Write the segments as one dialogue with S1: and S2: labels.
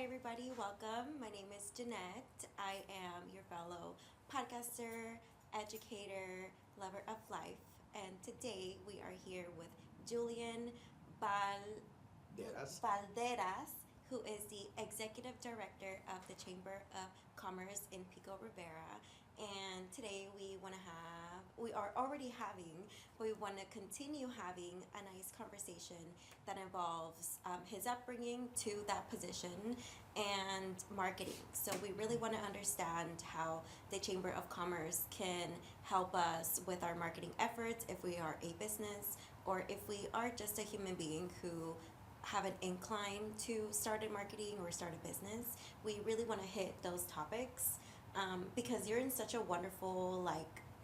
S1: Hi, everybody. Welcome. My name is Jeannette. I am your fellow podcaster, educator, lover of life. And today we are here with Julian Bal-
S2: Deras.
S1: Balderas, who is the executive director of the Chamber of Commerce in Pico Rivera. And today we are already having, but we want to continue having a nice conversation that involves his upbringing to that position and marketing. So we really want to understand how the Chamber of Commerce can help us with our marketing efforts if we are a business or if we are just a human being who have an incline to start a marketing or start a business. We really want to hit those topics because you're in such a wonderful,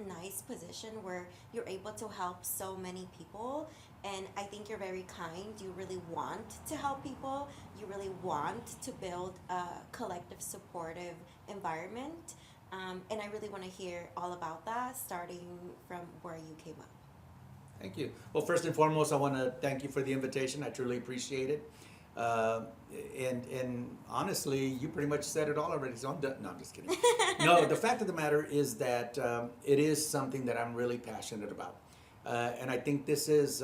S1: nice position where you're able to help so many people. And I think you're very kind. You really want to help people. You really want to build a collective, supportive environment. And I really want to hear all about that, starting from where you came up.
S2: Thank you. Well, first and foremost, I want to thank you for the invitation. I truly appreciate it. Uh, and honestly, you pretty much said it all already. So I'm done. No, I'm just kidding. No, the fact of the matter is that it is something that I'm really passionate about, and I think this is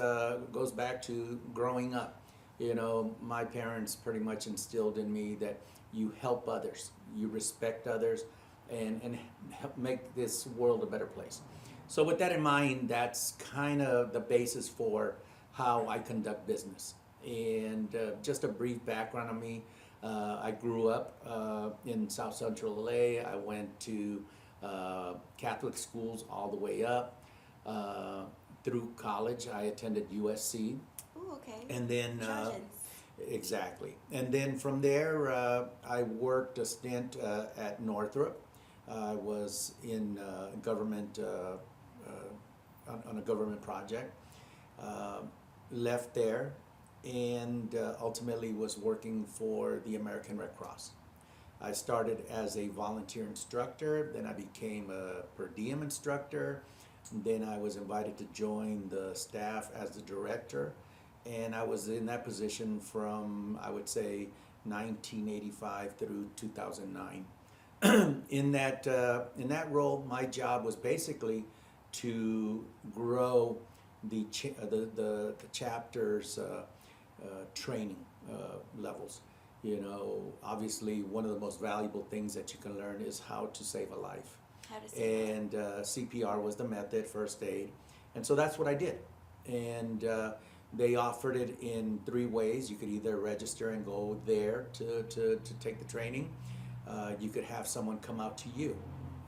S2: goes back to growing up. You know, my parents pretty much instilled in me that you help others, you respect others, and help make this world a better place. So with that in mind, that's kind of the basis for how I conduct business. And just a brief background on me, I grew up in South Central LA. I went to Catholic schools all the way up. Through college, I attended USC.
S1: Ooh, okay.
S2: And then,
S1: Trojans.
S2: exactly. And then from there, I worked a stint at Northrop. I was in government, on a government project. Uh, Left there and ultimately was working for the American Red Cross. I started as a volunteer instructor, then I became a per diem instructor, then I was invited to join the staff as the director, and I was in that position from, I would say, 1985 through 2009. In that role, my job was basically to grow the chapter's training levels. You know, obviously, one of the most valuable things that you can learn is how to save a life.
S1: How to say that?
S2: And CPR was the method, first aid, and so that's what I did. And they offered it in three ways. You could either register and go there to take the training. You could have someone come out to you,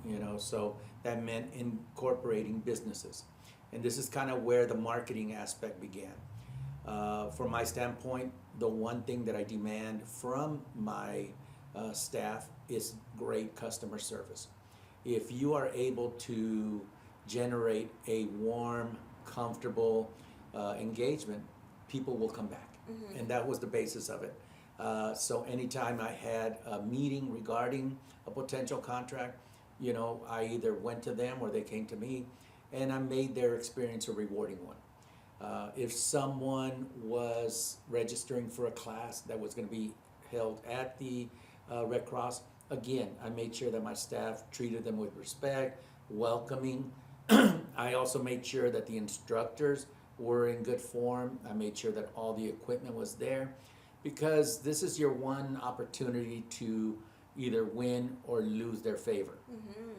S2: you know, so that meant incorporating businesses. And this is kind of where the marketing aspect began. From my standpoint, the one thing that I demand from my staff is great customer service. If you are able to generate a warm, comfortable engagement, people will come back.
S1: Mm-hmm.
S2: And that was the basis of it. So anytime I had a meeting regarding a potential contract, you know, I either went to them or they came to me, and I made their experience a rewarding one. If someone was registering for a class that was going to be held at the Red Cross, again, I made sure that my staff treated them with respect, welcoming. I also made sure that the instructors were in good form. I made sure that all the equipment was there, because this is your one opportunity to either win or lose their favor.
S1: Mm-hmm.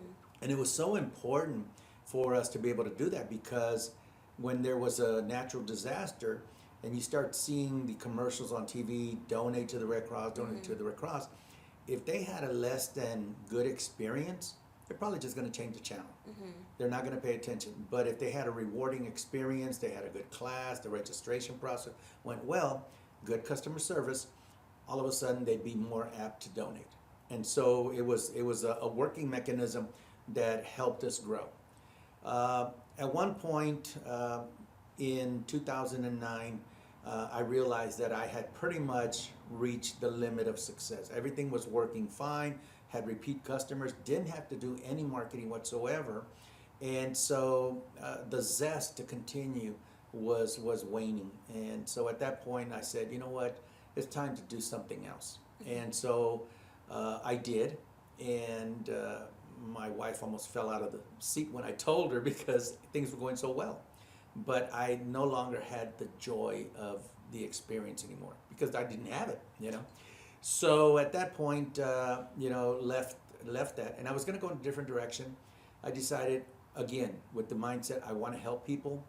S2: And it was so important for us to be able to do that, because when there was a natural disaster and you start seeing the commercials on TV, donate to the Red Cross, donate to the Red Cross, if they had a less than good experience, they're probably just going to change the channel.
S1: Mm-hmm.
S2: They're not going to pay attention. But if they had a rewarding experience, they had a good class, the registration process went well, good customer service, all of a sudden they'd be more apt to donate. And so it was a working mechanism that helped us grow. At one point in 2009, I realized that I had pretty much reached the limit of success. Everything was working fine, had repeat customers, didn't have to do any marketing whatsoever. And so the zest to continue was waning. And so at that point I said, you know what, it's time to do something else. And so I did, and my wife almost fell out of the seat when I told her because things were going so well. But I no longer had the joy of the experience anymore because I didn't have it, you know. So at that point, left that, and I was going to go in a different direction. I decided again with the mindset I want to help people.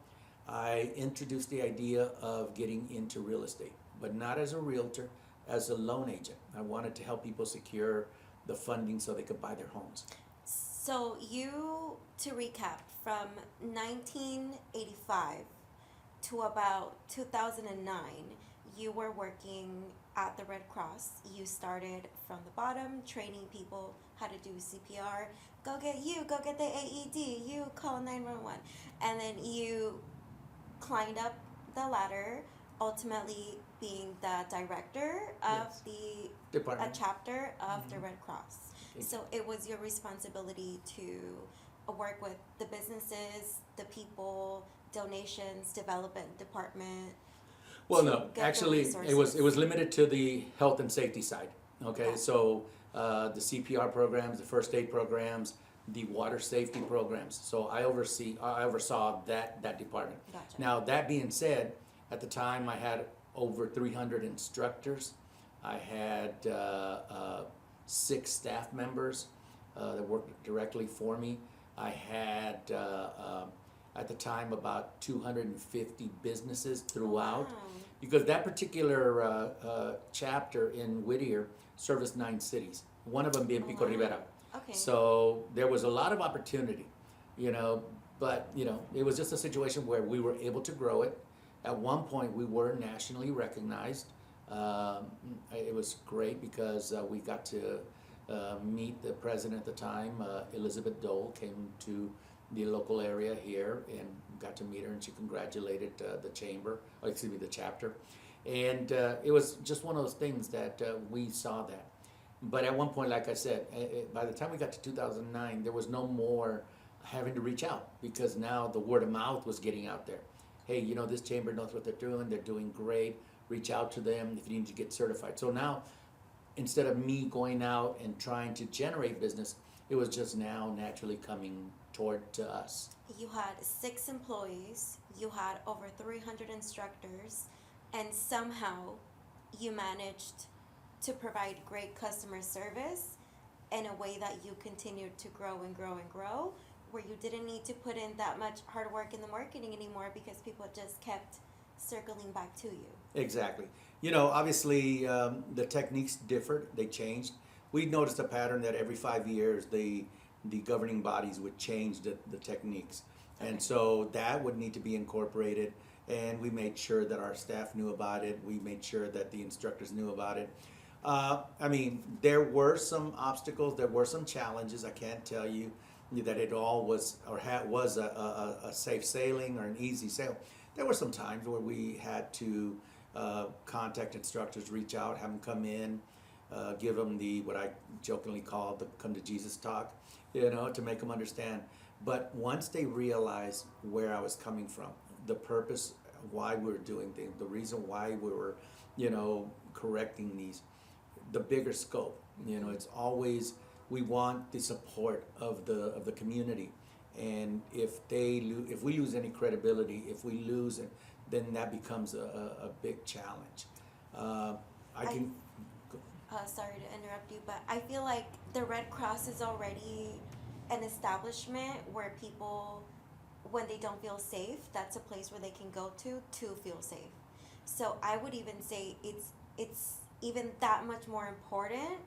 S2: I introduced the idea of getting into real estate, but not as a realtor, as a loan agent. I wanted to help people secure the funding so they could buy their homes.
S1: So to recap, from 1985 to about 2009, you were working at the Red Cross. You started from the bottom, training people how to do CPR. Go get the AED, you call 911. And then you climbed up the ladder, ultimately being the director of
S2: Yes.
S1: a
S2: Department.
S1: chapter of the Red Cross. So it was your responsibility to work with the businesses, the people, donations, development department.
S2: Well,
S1: to
S2: no,
S1: get the
S2: actually, it
S1: resources.
S2: was limited to the health and safety side. Okay,
S1: Okay.
S2: so the CPR programs, the first aid programs, the water safety programs. So I oversaw that department.
S1: Gotcha.
S2: Now that being said, at the time I had over 300 instructors. I had 6 staff members that worked directly for me. I had at the time about 250 businesses throughout.
S1: Wow.
S2: Because that particular chapter in Whittier serviced 9 cities, one of them being Pico
S1: Wow.
S2: Rivera.
S1: Okay.
S2: So there was a lot of opportunity, but it was just a situation where we were able to grow it. At one point, we were nationally recognized. It was great because we got to meet the president at the time. Elizabeth Dole came to the local area here and got to meet her, and she congratulated the chapter. And it was just one of those things that we saw that. But at one point, like I said, by the time we got to 2009, there was no more having to reach out because now the word of mouth was getting out there. Hey, this chamber knows what they're doing great. Reach out to them if you need to get certified. So now, instead of me going out and trying to generate business, it was just now naturally coming toward to us.
S1: You had 6 employees, you had over 300 instructors, and somehow you managed to provide great customer service in a way that you continued to grow and grow and grow, where you didn't need to put in that much hard work in the marketing anymore because people just kept circling back to you.
S2: Exactly. Obviously, the techniques differed, they changed. We noticed a pattern that every 5 years, the governing bodies would change the techniques.
S1: Okay.
S2: And so that would need to be incorporated, and we made sure that our staff knew about it. We made sure that the instructors knew about it. There were some obstacles, there were some challenges. I can't tell you that it all was was a safe sailing or an easy sail. There were some times where we had to contact instructors, reach out, have them come in, give them what I jokingly call the come to Jesus talk, to make them understand. But once they realized where I was coming from, the purpose, why we were doing things, the reason why we were, correcting these, the bigger scope, it's always, we want the support of the community. And if we lose any credibility, if we lose it, then that becomes a big challenge.
S1: Sorry to interrupt you, but I feel like the Red Cross is already an establishment where people, when they don't feel safe, that's a place where they can go to feel safe. So I would even say it's even that much more important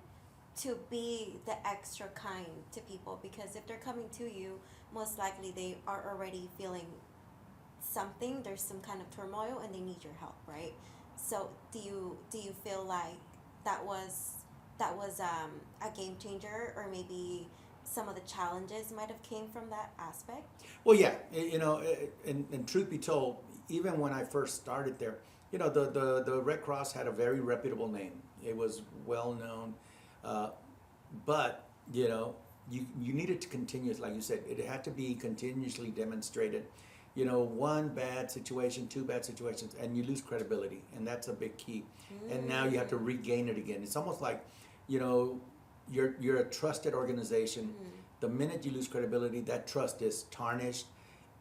S1: to be the extra kind to people, because if they're coming to you, most likely they are already feeling something, there's some kind of turmoil and they need your help, right? So do you feel like that was a game changer, or maybe some of the challenges might have came from that aspect?
S2: Well, yeah, and truth be told, even when I first started there, the Red Cross had a very reputable name. It was well known, but you needed to continue, like you said, it had to be continuously demonstrated. one bad situation, two bad situations, and you lose credibility, and that's a big key. And now you have to regain it again. It's almost like, you're a trusted organization. The minute you lose credibility, that trust is tarnished,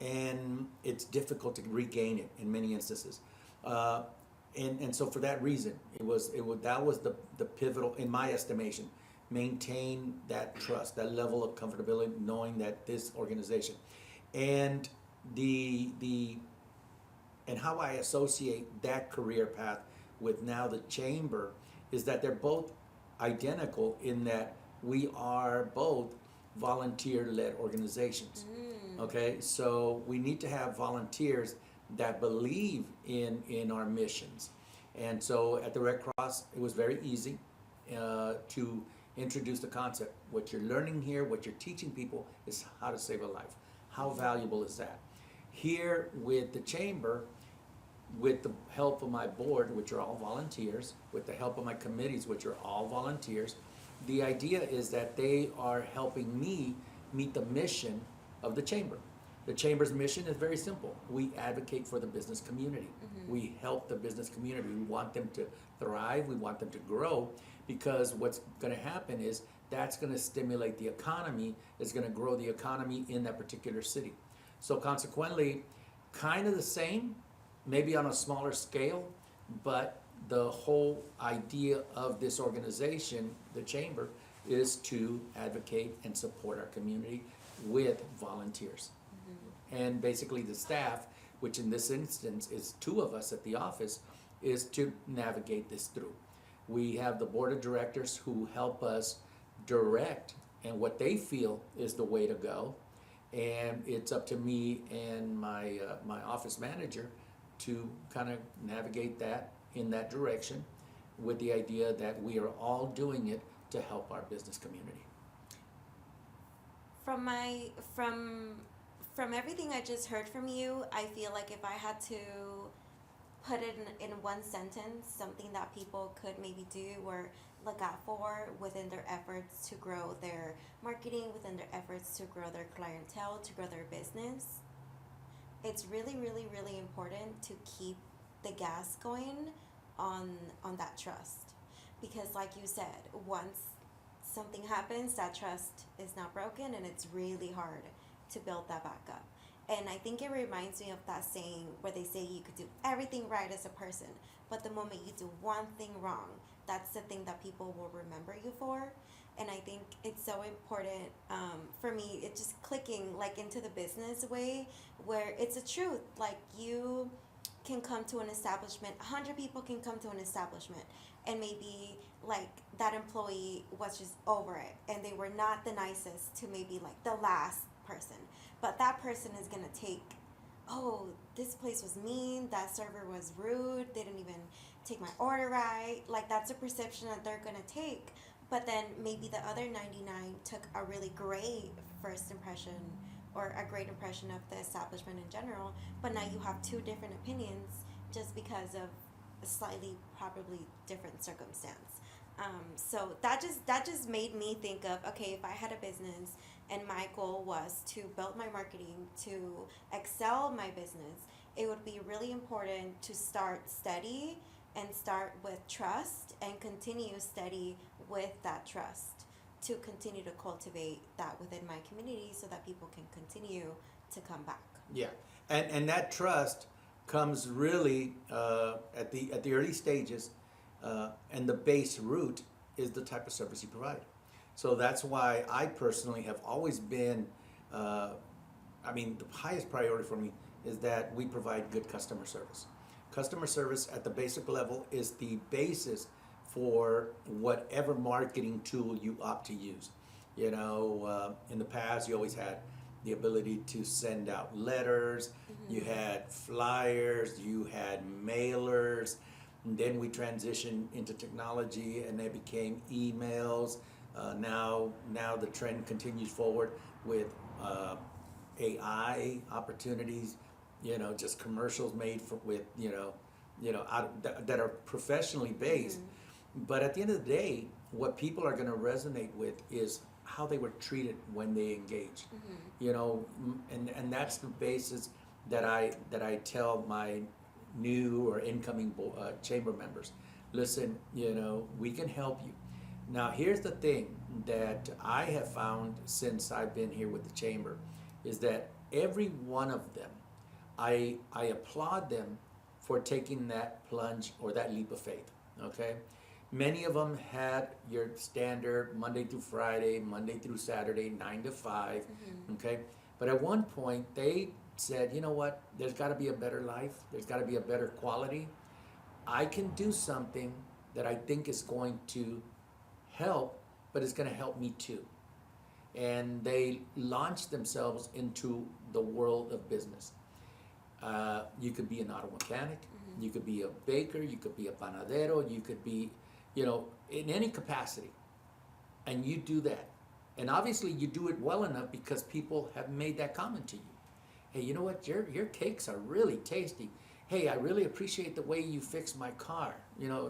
S2: and it's difficult to regain it in many instances. And so for that reason, that was the pivotal, in my estimation, maintain that trust, that level of comfortability, knowing that this organization, and and how I associate that career path with now the chamber is that they're both identical in that we are both volunteer-led organizations. Okay, so we need to have volunteers that believe in our missions. And so at the Red Cross, it was very easy to introduce the concept. What you're learning here, what you're teaching people is how to save a life. How valuable is that? Here with the chamber, with the help of my board, which are all volunteers, with the help of my committees, which are all volunteers, the idea is that they are helping me meet the mission of the chamber. The chamber's mission is very simple. We advocate for the business community. We help the business community. We want them to thrive. We want them to grow, because what's going to happen is that's going to stimulate the economy. It's going to grow the economy in that particular city. So consequently, kind of the same, maybe on a smaller scale, but the whole idea of this organization, the chamber, is to advocate and support our community with volunteers. And basically the staff, which in this instance is two of us at the office, is to navigate this through. We have the board of directors who help us direct and what they feel is the way to go. And it's up to me and my office manager to kind of navigate that in that direction, with the idea that we are all doing it to help our business community.
S1: From everything I just heard from you, I feel like if I had to put it in one sentence, something that people could maybe do or look out for within their efforts to grow their marketing, within their efforts to grow their clientele, to grow their business, it's really, really, really important to keep the gas going on that trust. Because like you said, once something happens, that trust is not broken, and it's really hard to build that back up. And I think it reminds me of that saying where they say you could do everything right as a person, but the moment you do one thing wrong, that's the thing that people will remember you for. And I think it's so important for me, it's just clicking like into the business way where it's a truth. Like you can come to an establishment, 100 people can come to an establishment, and maybe like that employee was just over it and they were not the nicest to maybe like the last person. But that person is going to take, oh, this place was mean, that server was rude, they didn't even take my order right. Like that's a perception that they're going to take. But then maybe the other 99 took a really great first impression or a great impression of the establishment in general. But now you have two different opinions just because of a slightly probably different circumstance. So that just made me think of, okay, if I had a business and my goal was to build my marketing, to excel my business, it would be really important to start steady and start with trust and continue steady with that trust to continue to cultivate that within my community so that people can continue to come back.
S2: Yeah, and that trust comes really at the early stages, and the base root is the type of service you provide. So that's why I personally have always been, the highest priority for me is that we provide good customer service. Customer service at the basic level is the basis for whatever marketing tool you opt to use. In the past, you always had the ability to send out letters, you had flyers, you had mailers, and then we transitioned into technology and they became emails. Now the trend continues forward with AI opportunities, just commercials made that are professionally based. But at the end of the day, what people are going to resonate with is how they were treated when they engaged. And that's the basis that I tell my new or incoming chamber members. Listen, we can help you. Now, here's the thing that I have found since I've been here with the chamber is that every one of them, I applaud them for taking that plunge or that leap of faith. Okay, many of them had your standard Monday through Friday, Monday through Saturday, 9 to 5. Okay, but at one point they said, you know what? There's got to be a better life. There's got to be a better quality. I can do something that I think is going to help, but it's going to help me too. And they launched themselves into the world of business. You could be an auto mechanic, you could be a baker, you could be a panadero, you could be, in any capacity. And you do that. And obviously you do it well enough because people have made that comment to you. Hey, you know what? Your cakes are really tasty. Hey, I really appreciate the way you fix my car,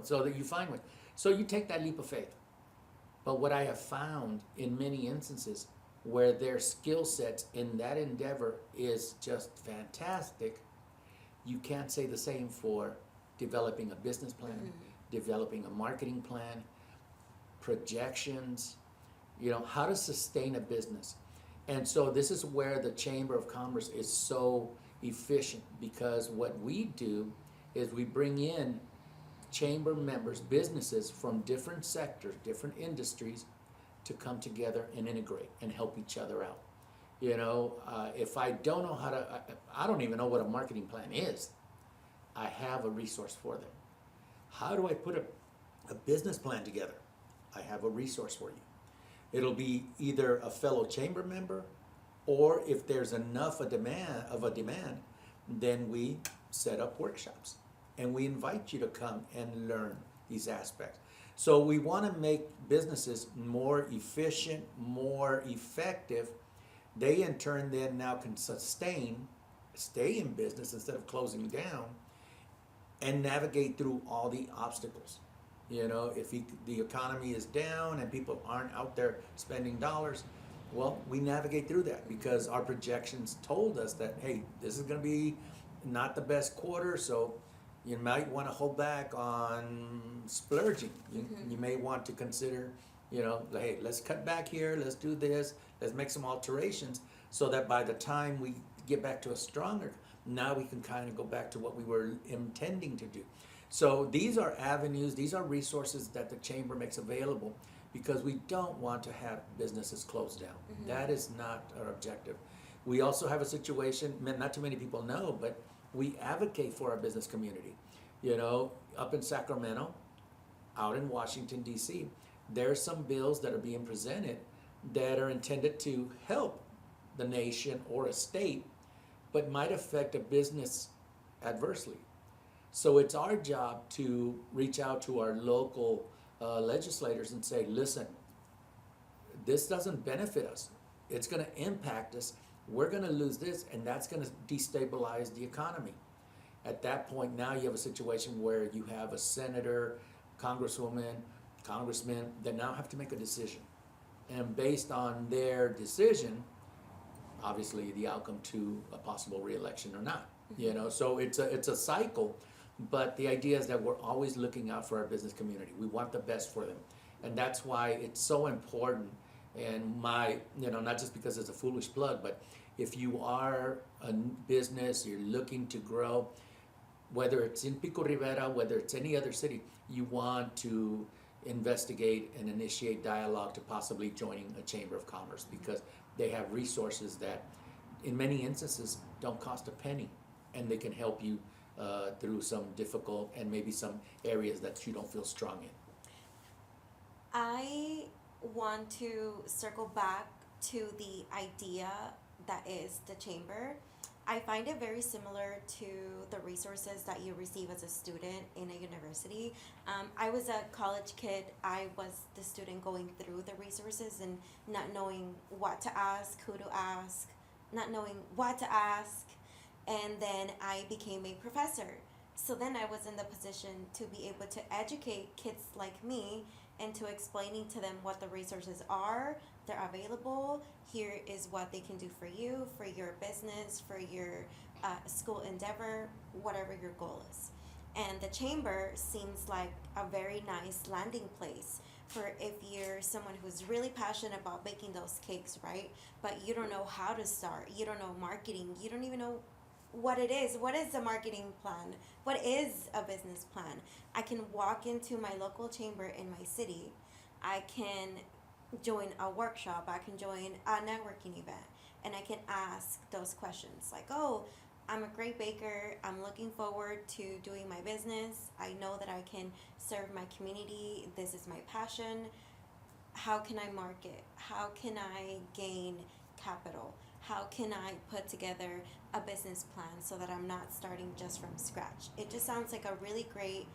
S2: so that you find one. So you take that leap of faith. But what I have found in many instances where their skill sets in that endeavor is just fantastic, you can't say the same for developing a business plan, developing a marketing plan, projections, how to sustain a business. And so this is where the Chamber of Commerce is so efficient, because what we do is we bring in chamber members, businesses from different sectors, different industries, to come together and integrate and help each other out. If I don't know how to, I don't even know what a marketing plan is, I have a resource for them. How do I put a business plan together? I have a resource for you. It'll be either a fellow chamber member, or if there's enough of a demand, then we set up workshops and we invite you to come and learn these aspects. So we want to make businesses more efficient, more effective. They in turn then now can stay in business instead of closing down, and navigate through all the obstacles. If the economy is down and people aren't out there spending dollars, well, we navigate through that because our projections told us that, hey, this is going to be not the best quarter, so you might want to hold back on splurging. You may want to consider, hey, let's cut back here, let's do this, let's make some alterations so that by the time we get back to a stronger, now we can kind of go back to what we were intending to do. So these are avenues, these are resources that the chamber makes available, because we don't want to have businesses closed down. That is not our objective. We also have a situation, not too many people know, but we advocate for our business community. Up in Sacramento, out in Washington, D.C., there are some bills that are being presented that are intended to help the nation or a state, but might affect a business adversely. So it's our job to reach out to our local legislators and say, listen, this doesn't benefit us. It's going to impact us. We're going to lose this, and that's going to destabilize the economy. At that point, now you have a situation where you have a senator, congresswoman, congressman that now have to make a decision. And based on their decision, obviously the outcome to a possible re-election or not. So it's a cycle. But the idea is that we're always looking out for our business community. We want the best for them. And that's why it's so important. And not just because it's a foolish plug, but if you are a business, you're looking to grow, whether it's in Pico Rivera, whether it's any other city, you want to investigate and initiate dialogue to possibly joining a Chamber of Commerce, because they have resources that in many instances don't cost a penny, and they can help you through some difficult and maybe some areas that you don't feel strong in.
S1: I want to circle back to the idea that is the chamber. I find it very similar to the resources that you receive as a student in a university. I was a college kid. I was the student going through the resources and not knowing what to ask, who to ask, not knowing what to ask. And then I became a professor. So then I was in the position to be able to educate kids like me into explaining to them what the resources are. They're available. Here is what they can do for you, for your business, for your school endeavor, whatever your goal is. And the chamber seems like a very nice landing place for if you're someone who's really passionate about baking those cakes, right? But you don't know how to start, you don't know marketing, you don't even know what it is. What is a marketing plan? What is a business plan? I can walk into my local chamber in my city. I can join a workshop. I can join a networking event. And I can ask those questions like, oh, I'm a great baker. I'm looking forward to doing my business. I know that I can serve my community. This is my passion. How can I market? How can I gain capital? How can I put together a business plan so that I'm not starting just from scratch? It just sounds like a really great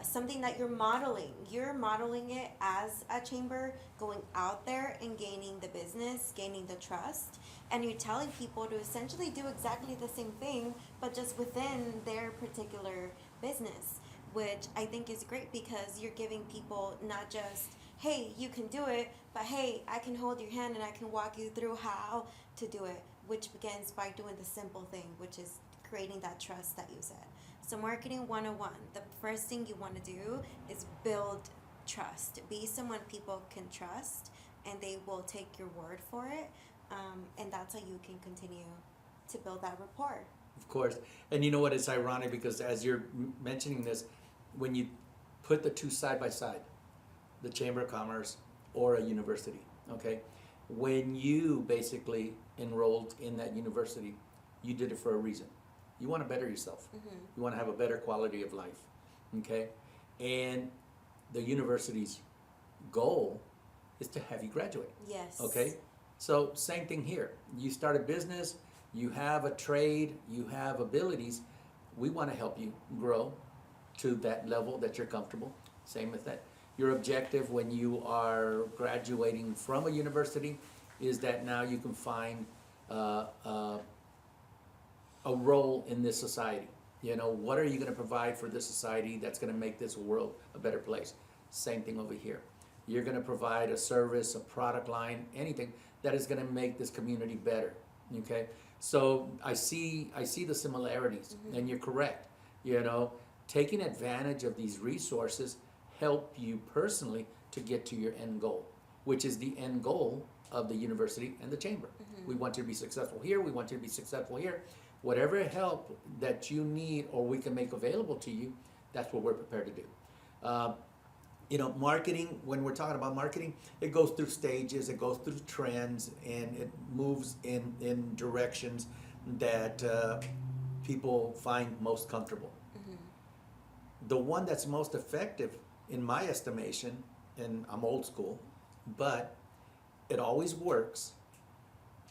S1: something that you're modeling. You're modeling it as a chamber, going out there and gaining the business, gaining the trust, and you're telling people to essentially do exactly the same thing, but just within their particular business, which I think is great because you're giving people not just, hey, you can do it, but hey, I can hold your hand and I can walk you through how to do it, which begins by doing the simple thing, which is creating that trust that you said. So marketing 101, the first thing you want to do is build trust. Be someone people can trust and they will take your word for it. And that's how you can continue to build that rapport.
S2: Of course. And you know what? It's ironic because as you're mentioning this, when you put the two side by side, the Chamber of Commerce or a university, okay? When you basically enrolled in that university, you did it for a reason. You want to better yourself.
S1: Mm-hmm.
S2: You want to have a better quality of life, okay? And the university's goal is to have you graduate.
S1: Yes.
S2: Okay? So same thing here. You start a business, you have a trade, you have abilities. We want to help you grow to that level that you're comfortable. Same with that. Your objective when you are graduating from a university is that now you can find a role in this society. You know, what are you going to provide for this society that's going to make this world a better place? Same thing over here. You're going to provide a service, a product line, anything that is going to make this community better. Okay? So I see the similarities,
S1: Mm-hmm.
S2: and you're correct. You know, taking advantage of these resources help you personally to get to your end goal, which is the end goal of the university and the chamber.
S1: Mm-hmm.
S2: We want you to be successful here. We want you to be successful here. Whatever help that you need or we can make available to you, that's what we're prepared to do. You know, marketing, when we're talking about marketing, it goes through stages, it goes through trends, and it moves in directions that people find most comfortable.
S1: Mm-hmm.
S2: The one that's most effective, in my estimation, and I'm old school, but it always works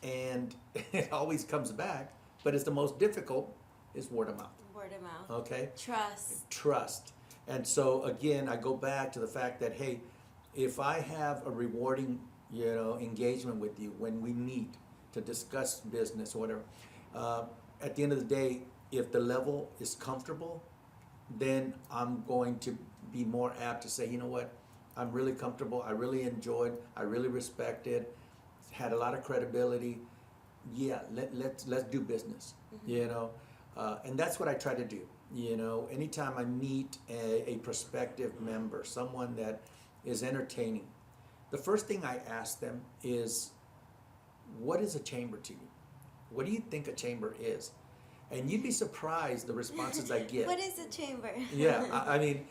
S2: and it always comes back, but it's the most difficult, is word of mouth.
S1: Word of mouth.
S2: Okay?
S1: Trust.
S2: Trust. And so again, I go back to the fact that, hey, if I have a rewarding, you know, engagement with you when we meet to discuss business or whatever, at the end of the day, if the level is comfortable, then I'm going to be more apt to say, you know what, I'm really comfortable, I really enjoyed, I really respected, had a lot of credibility. Yeah, let's do business.
S1: Mm-hmm.
S2: You know, and that's what I try to do. You know, anytime I meet a prospective member, someone that is entertaining, the first thing I ask them is, what is a chamber to you? What do you think a chamber is? And you'd be surprised the responses I get.
S1: What is a chamber?
S2: Yeah, I mean,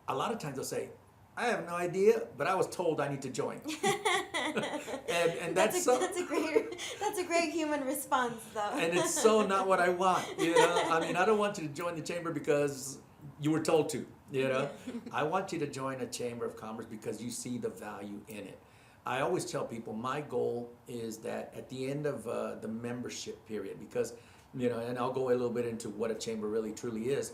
S2: a lot of times they'll say, I have no idea, but I was told I need to join. and that's
S1: a great human response, though.
S2: And it's so not what I want, you know. I mean, I don't want you to join the chamber because you were told to, you know. I want you to join a chamber of commerce because you see the value in it. I always tell people my goal is that at the end of the membership period, because, you know, and I'll go a little bit into what a chamber really truly is.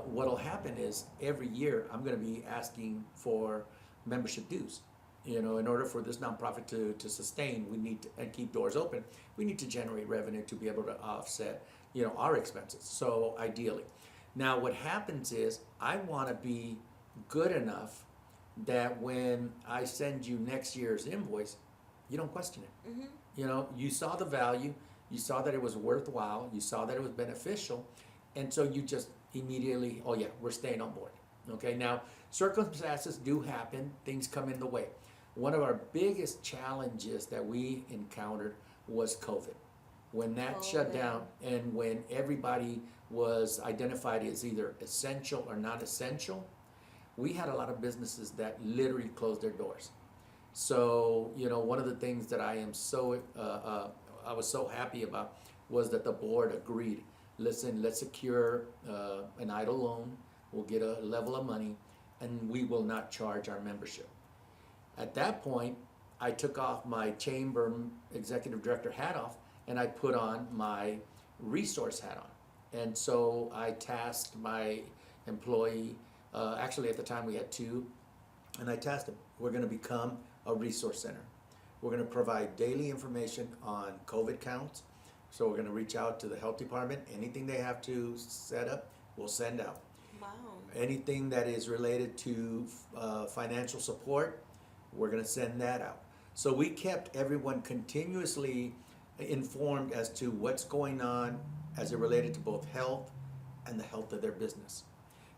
S2: What'll happen is every year I'm going to be asking for membership dues. You know, in order for this nonprofit to sustain, we need to, and keep doors open, we need to generate revenue to be able to offset, you know, our expenses. So ideally. Now what happens is I want to be good enough that when I send you next year's invoice, you don't question it.
S1: Mm-hmm.
S2: You know, you saw the value, you saw that it was worthwhile, you saw that it was beneficial, and so you just immediately, oh yeah, we're staying on board. Okay, now circumstances do happen, things come in the way. One of our biggest challenges that we encountered was COVID. When that shut down and when everybody was identified as either essential or not essential, we had a lot of businesses that literally closed their doors. So, one of the things that I was so happy about was that the board agreed, listen, let's secure an idle loan, we'll get a level of money, and we will not charge our membership. At that point, I took off my chamber executive director hat off and I put on my resource hat on. And so I tasked my employee, actually at the time we had two, and I tasked him, we're gonna become a resource center. We're gonna provide daily information on COVID counts. So we're gonna reach out to the health department, anything they have to set up, we'll send out.
S1: Wow.
S2: Anything that is related to financial support, we're gonna send that out. So we kept everyone continuously informed as to what's going on as it related to both health and the health of their business.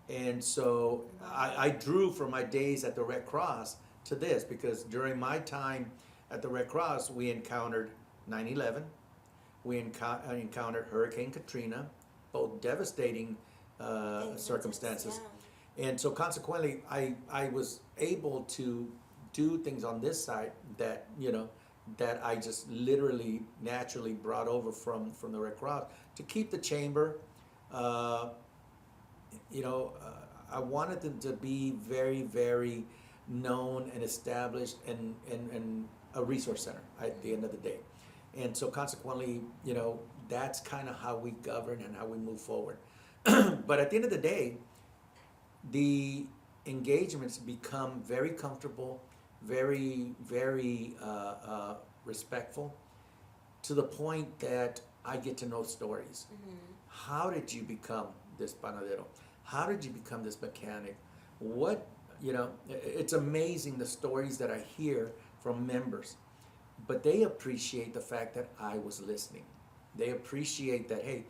S2: And so I drew from my days at the Red Cross to this, because during my time at the Red Cross, we encountered 9/11, we encountered Hurricane Katrina, both devastating circumstances.
S1: Yeah.
S2: And so consequently, I was able to do things on this side that, that I just literally naturally brought over from the Red Cross to keep the chamber. I wanted them to be very, very known and established and a resource center at the end of the day. And so consequently, that's kind of how we govern and how we move forward. But at the end of the day, the engagements become very comfortable, very, very respectful, to the point that I get to know stories.
S1: Mm-hmm.
S2: How did you become this panadero? How did you become this mechanic? It's amazing the stories that I hear from members, but they appreciate the fact that I was listening. They appreciate that, hey,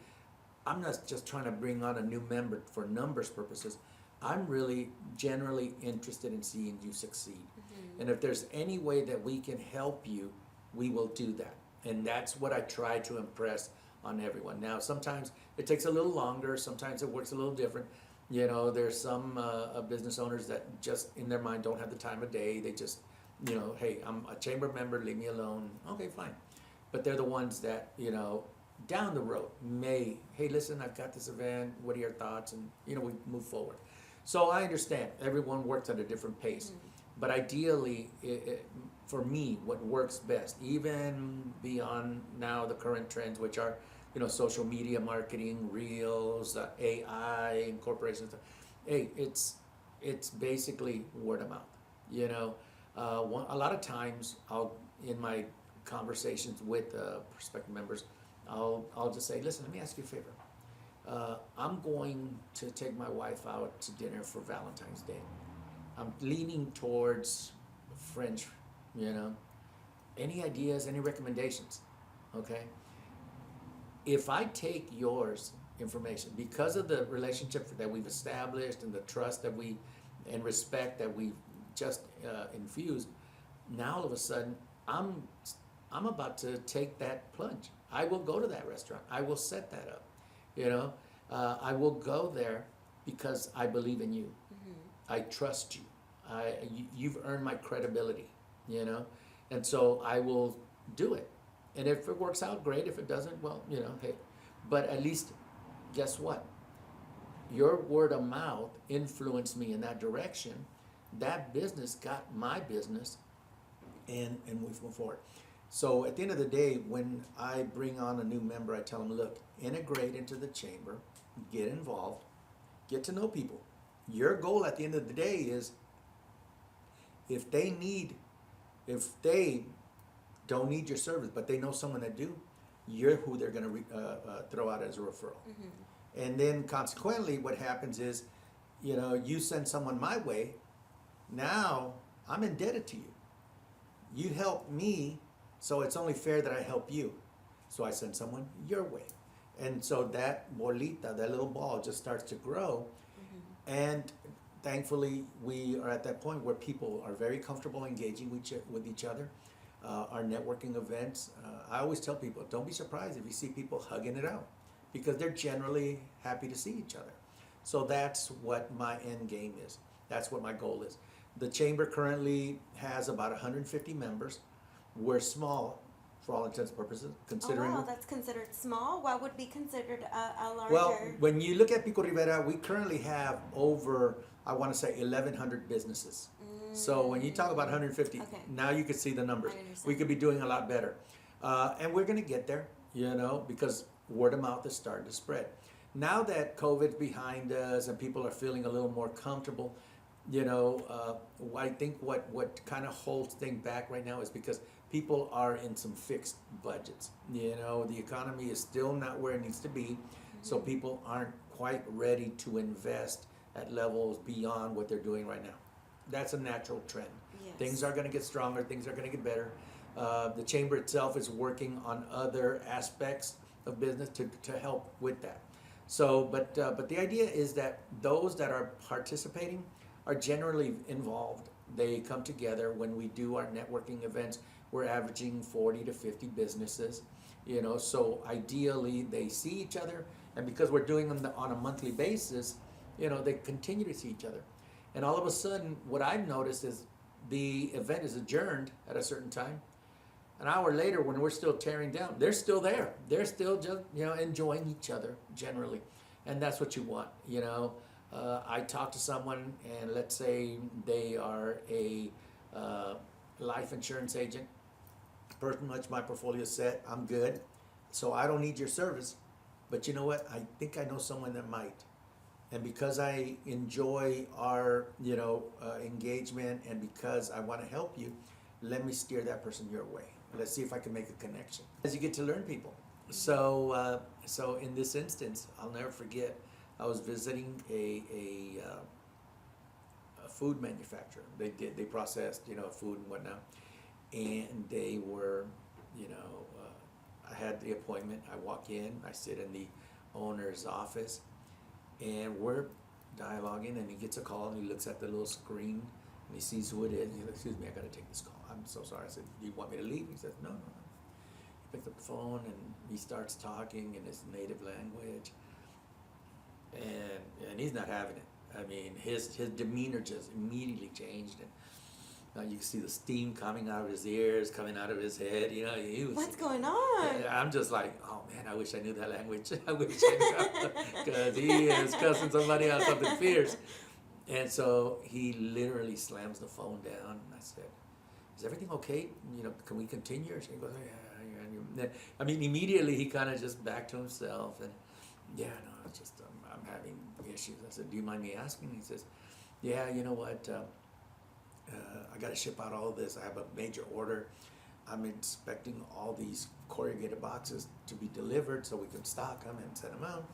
S2: I'm not just trying to bring on a new member for numbers purposes. I'm really generally interested in seeing you succeed.
S1: Mm-hmm.
S2: And if there's any way that we can help you, we will do that. And that's what I try to impress on everyone. Now, sometimes it takes a little longer. Sometimes it works a little different. There's some business owners that just in their mind don't have the time of day. They just, hey, I'm a chamber member, leave me alone. Okay, fine. But they're the ones that, down the road hey, listen, I've got this event. What are your thoughts? And, we move forward. So I understand everyone works at a different pace.
S1: Mm-hmm.
S2: But ideally, for me, what works best, even beyond now the current trends, which are, social media marketing, reels, AI, incorporation stuff. Hey, it's basically word of mouth. A lot of times, in my conversations with prospective members, I'll just say, listen, let me ask you a favor. I'm going to take my wife out to dinner for Valentine's Day. I'm leaning towards French, Any ideas, any recommendations? Okay. If I take yours information, because of the relationship that we've established and the trust that and respect that we've just infused, now all of a sudden I'm about to take that plunge. I will go to that restaurant. I will set that up. I will go there because I believe in you.
S1: Mm-hmm.
S2: I trust you. You've earned my credibility, and so I will do it. And if it works out, great. If it doesn't, well, hey. But at least, guess what? Your word of mouth influenced me in that direction. That business got my business, and we move forward. So at the end of the day, when I bring on a new member, I tell them, look, integrate into the chamber, get involved, get to know people. Your goal at the end of the day is, if they don't need your service, but they know someone that do, you're who they're going to throw out as a referral.
S1: Mm-hmm.
S2: And then consequently, what happens is, you send someone my way, now I'm indebted to you. You help me, so it's only fair that I help you. So I send someone your way. And so that bolita, that little ball, just starts to grow. And thankfully, we are at that point where people are very comfortable engaging with each other. Our networking events, I always tell people, don't be surprised if you see people hugging it out, because they're generally happy to see each other. So that's what my end game is. That's what my goal is. The chamber currently has about 150 members. We're small for all intents and purposes, considering.
S1: Oh wow, that's considered small. What would be considered a larger?
S2: Well, when you look at Pico Rivera, we currently have over, I want to say, 1,100 businesses. So when you talk about 150,
S1: Okay.
S2: now you can see the numbers.
S1: I understand.
S2: We could be doing a lot better. And we're going to get there, because word of mouth is starting to spread. Now that COVID's behind us and people are feeling a little more comfortable, I think what kind of holds things back right now is because people are in some fixed budgets. The economy is still not where it needs to be, so people aren't quite ready to invest at levels beyond what they're doing right now. That's a natural trend.
S1: Yes.
S2: Things are going to get stronger, things are going to get better. The chamber itself is working on other aspects of business to help with that. So, but the idea is that those that are participating are generally involved. They come together when we do our networking events. We're averaging 40 to 50 businesses, so ideally they see each other, and because we're doing them on a monthly basis, they continue to see each other. And all of a sudden, what I've noticed is the event is adjourned at a certain time. An hour later, when we're still tearing down, they're still there. They're still just, enjoying each other generally. And that's what you want, I talk to someone, and let's say they are a life insurance agent. Pretty much my portfolio is set. I'm good. So I don't need your service. But you know what? I think I know someone that might. And because I enjoy our, engagement, and because I want to help you, let me steer that person your way. Let's see if I can make a connection. As you get to learn people. So in this instance, I'll never forget, I was visiting a food manufacturer. They processed, food and whatnot. And they were, I had the appointment. I walk in, I sit in the owner's office, and we're dialoguing, and he gets a call, and he looks at the little screen, and he sees who it is. He's like, "Excuse me, I gotta take this call. I'm so sorry." I said, "Do you want me to leave?" He says, "No. He picked up the phone, and he starts talking in his native language, and he's not having it. I mean, his demeanor just immediately changed, and you can see the steam coming out of his ears, coming out of his head. He was.
S1: What's going on?
S2: I'm just like, oh man, I wish I knew that language. I wish I knew, because he is cussing somebody out something fierce. And so he literally slams the phone down, and I said, "Is everything okay? Can we continue?" She goes, "Yeah." I mean, immediately he kind of just backed to himself, and it's just I'm having issues. I said, "Do you mind me asking?" He says, "Yeah, you know what? I got to ship out all of this. I have a major order. I'm expecting all these corrugated boxes to be delivered so we can stock them and send them out.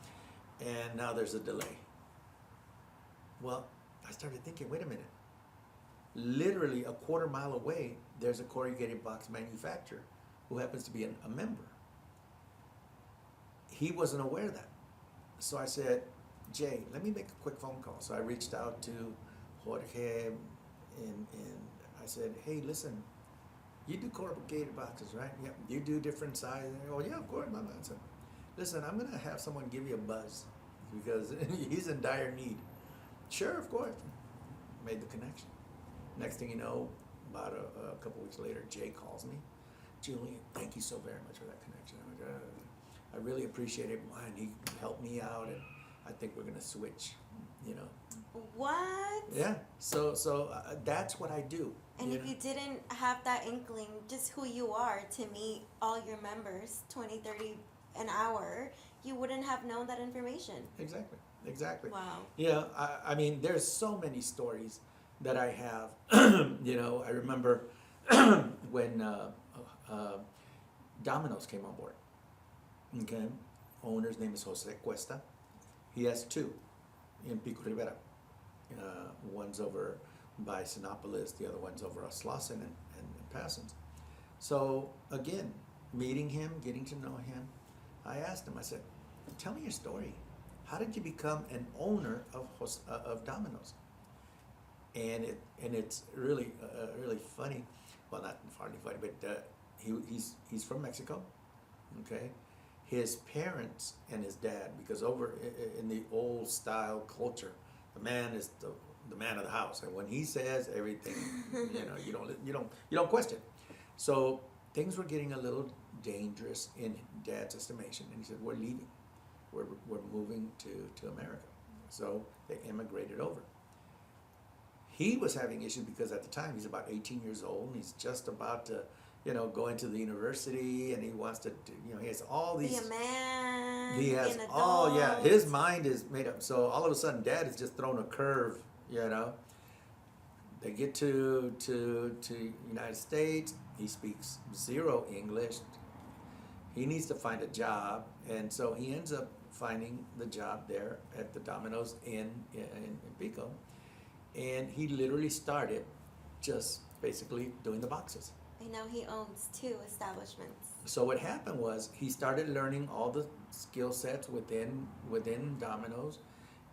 S2: And now there's a delay." Well, I started thinking, wait a minute. Literally a quarter mile away, there's a corrugated box manufacturer who happens to be a member. He wasn't aware of that. So I said, "Jay, let me make a quick phone call." So I reached out to Jorge, and I said, "Hey, listen, you do corrugated boxes, right? Yeah. You do different sizes?" "Oh, yeah, of course, my man." I said, "Listen, I'm going to have someone give you a buzz because he's in dire need." "Sure, of course." Made the connection. Next thing you know, about a couple weeks later, Jay calls me. "Julian, thank you so very much for that connection. I really appreciate it. And he helped me out, and I think we're going to switch,
S1: What?
S2: Yeah, so that's what I do.
S1: And if you didn't have that inkling, just who you are to meet all your members, 20, 30 an hour, you wouldn't have known that information.
S2: Exactly.
S1: Wow.
S2: Yeah, I mean, there's so many stories that I have. I remember when Domino's came on board. Okay, owner's name is Jose Cuesta. He has two in Pico Rivera. One's over by Sinopolis, the other one's over Slauson and Passons. So again, meeting him, getting to know him, I asked him, I said, tell me your story. How did you become an owner of Domino's? And it's really really funny. Well, not hardly funny, but he's from Mexico. Okay, his parents and his dad, because over in the old style culture, the man is the man of the house, and when he says everything, you don't question. So things were getting a little dangerous in Dad's estimation, and he said, "We're leaving. We're moving to America." So they immigrated over. He was having issues because at the time he's about 18 years old, and he's just about to, go into the university, and he wants to, he has all these.
S1: Be a man.
S2: He has
S1: be an
S2: all, yeah.
S1: adult.
S2: His mind is made up. So all of a sudden, Dad is just thrown a curve. They get to United States. He speaks zero English. He needs to find a job, and so he ends up finding the job there at the Domino's in Pico, and he literally started just basically doing the boxes.
S1: And now he owns 2 establishments.
S2: So what happened was he started learning all the skill sets within Domino's,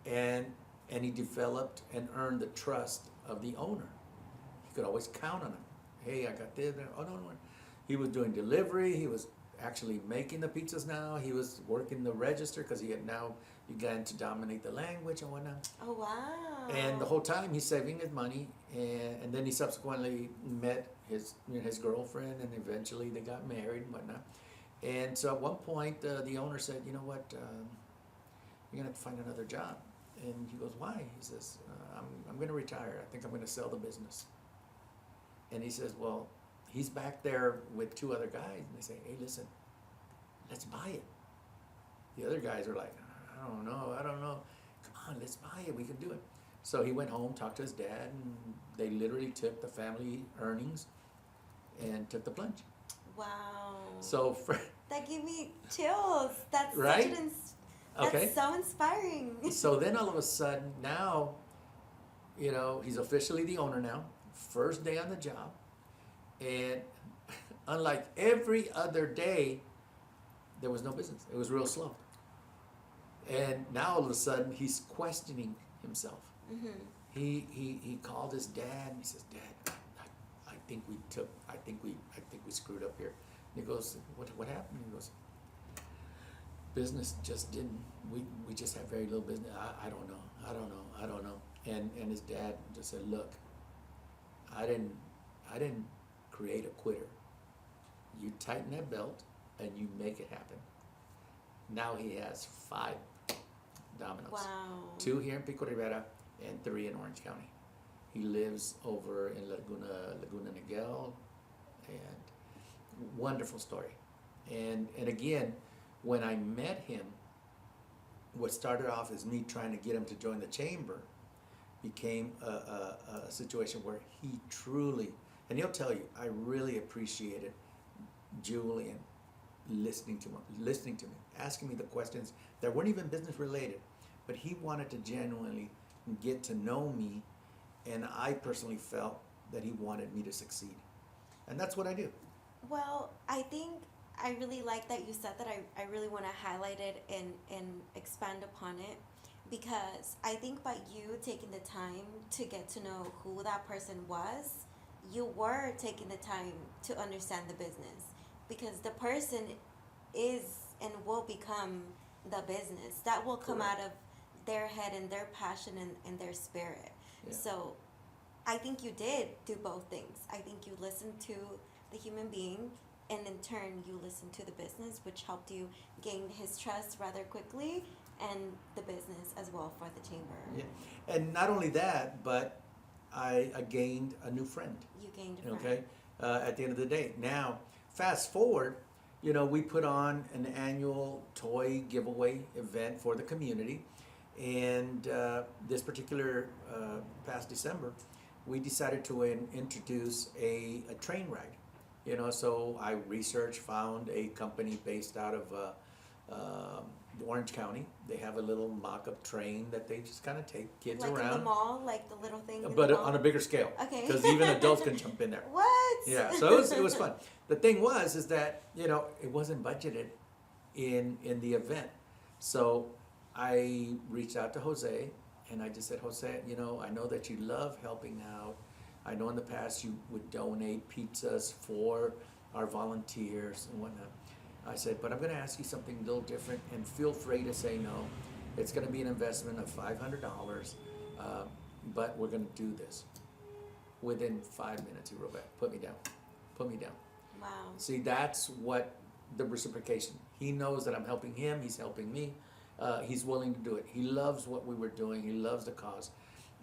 S2: and he developed and earned the trust of the owner. He could always count on him. Hey, I got this. Oh no. He was doing delivery. He was actually making the pizzas now. He was working the register because he had now began to dominate the language and whatnot.
S1: Oh, wow.
S2: And the whole time he's saving his money, and then he subsequently met his girlfriend, and eventually they got married and whatnot. And so at one point the owner said, "You know what, you're gonna have to find another job." And he goes, "Why?" He says, I'm gonna retire. I think I'm gonna sell the business." And he says, "Well," he's back there with 2 other guys, and they say, "Hey, listen, let's buy it." The other guys are like, I don't know. Come on, let's buy it. We can do it. So he went home, talked to his dad, and they literally took the family earnings and took the plunge.
S1: Wow.
S2: So
S1: that gave me chills. That's
S2: right?
S1: That's so inspiring.
S2: So then all of a sudden, now, he's officially the owner now. First day on the job. And unlike every other day, there was no business. It was real slow. And now all of a sudden he's questioning himself.
S1: Mm-hmm.
S2: He called his dad and he says, "Dad, I think we screwed up here." And he goes, "What happened?" He goes, "Business just didn't. We just have very little business. I don't know." And his dad just said, "Look, I didn't create a quitter. You tighten that belt and you make it happen." Now he has 5 Domino's.
S1: Wow.
S2: 2 here in Pico Rivera and 3 in Orange County. He lives over in Laguna Niguel, and wonderful story. And again, when I met him, what started off as me trying to get him to join the chamber became a situation where he truly, and he'll tell you, I really appreciated Julian listening to me, asking me the questions that weren't even business related, but he wanted to genuinely get to know me, and I personally felt that he wanted me to succeed, and that's what I do.
S1: Well, I think I really like that you said that. I really want to highlight it and expand upon it, because I think by you taking the time to get to know who that person was, you were taking the time to understand the business, because the person is and will become the business. That will come
S2: Correct.
S1: out of their head and their passion and their spirit.
S2: Yeah.
S1: So I think you did do both things. I think you listened to the human being, and in turn you listened to the business, which helped you gain his trust rather quickly, and the business as well for the chamber.
S2: Yeah, and not only that, but I gained a new friend.
S1: You gained a friend.
S2: Okay, at the end of the day. Now, fast forward, we put on an annual toy giveaway event for the community, and this particular past December, we decided to introduce a train ride. So I researched, found a company based out of Orange County. They have a little mock-up train that they just kind of take kids
S1: like
S2: around.
S1: in the mall, like the little thing.
S2: But
S1: in the mall?
S2: on a bigger scale.
S1: Okay.
S2: Because even adults can jump in there.
S1: What?
S2: Yeah, so it was fun. The thing is that, you know, it wasn't budgeted in the event. So I reached out to Jose and I just said, Jose, you know, I know that you love helping out. I know in the past you would donate pizzas for our volunteers and whatnot. I said, but I'm gonna ask you something a little different and feel free to say no. It's gonna be an investment of $500, but we're gonna do this. Within 5 minutes, he wrote back, put me down.
S1: Wow.
S2: See, that's what the reciprocation. He knows that I'm helping him, he's helping me. He's willing to do it. He loves what we were doing, he loves the cause.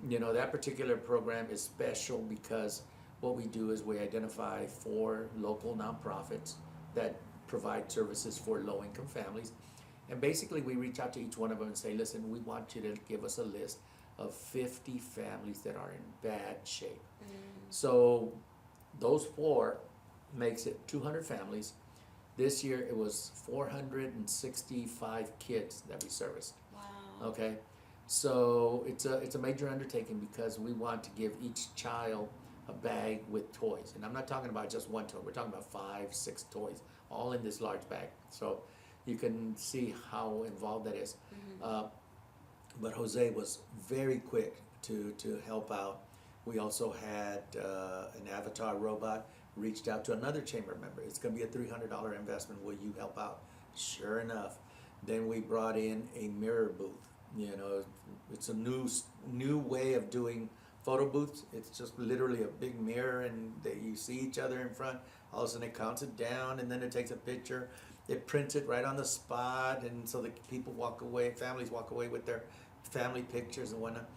S2: You know, that particular program is special because what we do is we identify 4 local nonprofits that provide services for low-income families. And basically, we reach out to each one of them and say, listen, we want you to give us a list of 50 families that are in bad shape. So those 4 makes it 200 families. This year, it was 465 kids that we serviced.
S1: Wow.
S2: Okay, so it's a major undertaking because we want to give each child a bag with toys, and I'm not talking about just one toy. We're talking about 5, 6 toys, all in this large bag. So you can see how involved that is. But Jose was very quick to help out. We also had an avatar robot reached out to another chamber member. It's going to be a $300 investment. Will you help out? Sure enough. Then we brought in a mirror booth. You know, it's a new way of doing photo booths. It's just literally a big mirror and you see each other in front. All of a sudden it counts it down and then it takes a picture. It prints it right on the spot, and so the people walk away, families walk away with their family pictures and whatnot.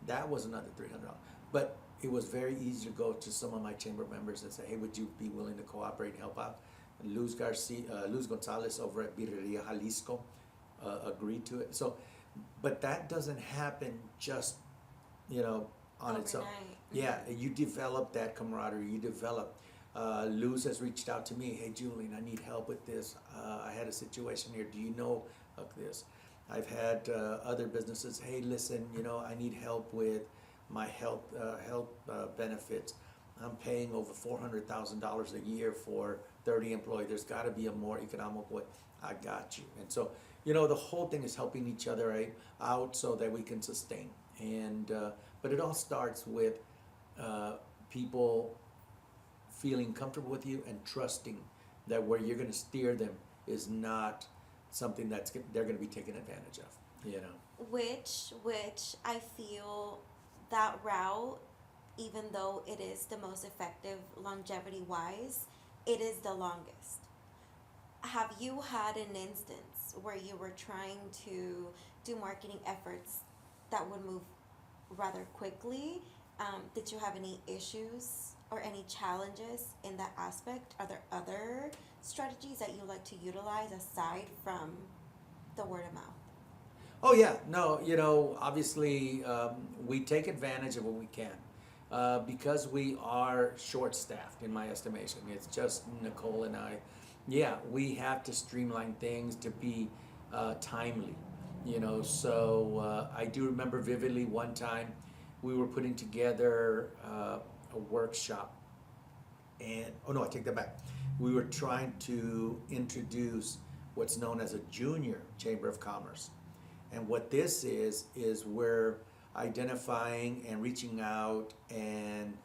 S2: That was another $300. But it was very easy to go to some of my chamber members and say, hey, would you be willing to cooperate and help out? Luz Gonzalez over at Birreria Jalisco agreed to it. So, but that doesn't happen just, you know, on its own. Yeah, you develop that camaraderie, you develop. Luz has reached out to me, hey Julian, I need help with this. I had a situation here, do you know of this? I've had other businesses, hey listen, you know, I need help with my health benefits. I'm paying over $400,000 a year for 30 employees. There's got to be a more economical way. I got you. And so, you know, the whole thing is helping each other out so that we can sustain. And but it all starts with people feeling comfortable with you and trusting that where you're going to steer them is not something that's they're going to be taken advantage of. You know,
S1: which I feel that route, even though it is the most effective longevity wise, it is the longest. Have you had an instance where you were trying to do marketing efforts that would move rather quickly? Did you have any issues or any challenges in that aspect? Are there other strategies that you like to utilize aside from the word of mouth?
S2: Oh yeah, no, you know, obviously we take advantage of what we can because we are short-staffed in my estimation. It's just Nicole and I. Yeah, we have to streamline things to be timely, you know. So I do remember vividly one time we were putting together a workshop, and oh no, I take that back. We were trying to introduce what's known as a junior chamber of commerce. And what this is we're identifying and reaching out and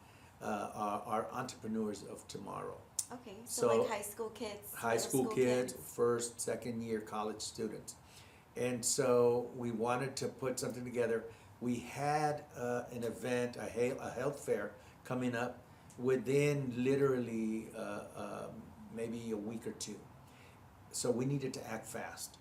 S2: our entrepreneurs of tomorrow.
S1: Okay, so like high school kids.
S2: High school kids, first, second year college students. And so we wanted to put something together. We had an event, a health fair coming up within literally maybe a week or 2. So we needed to act fast.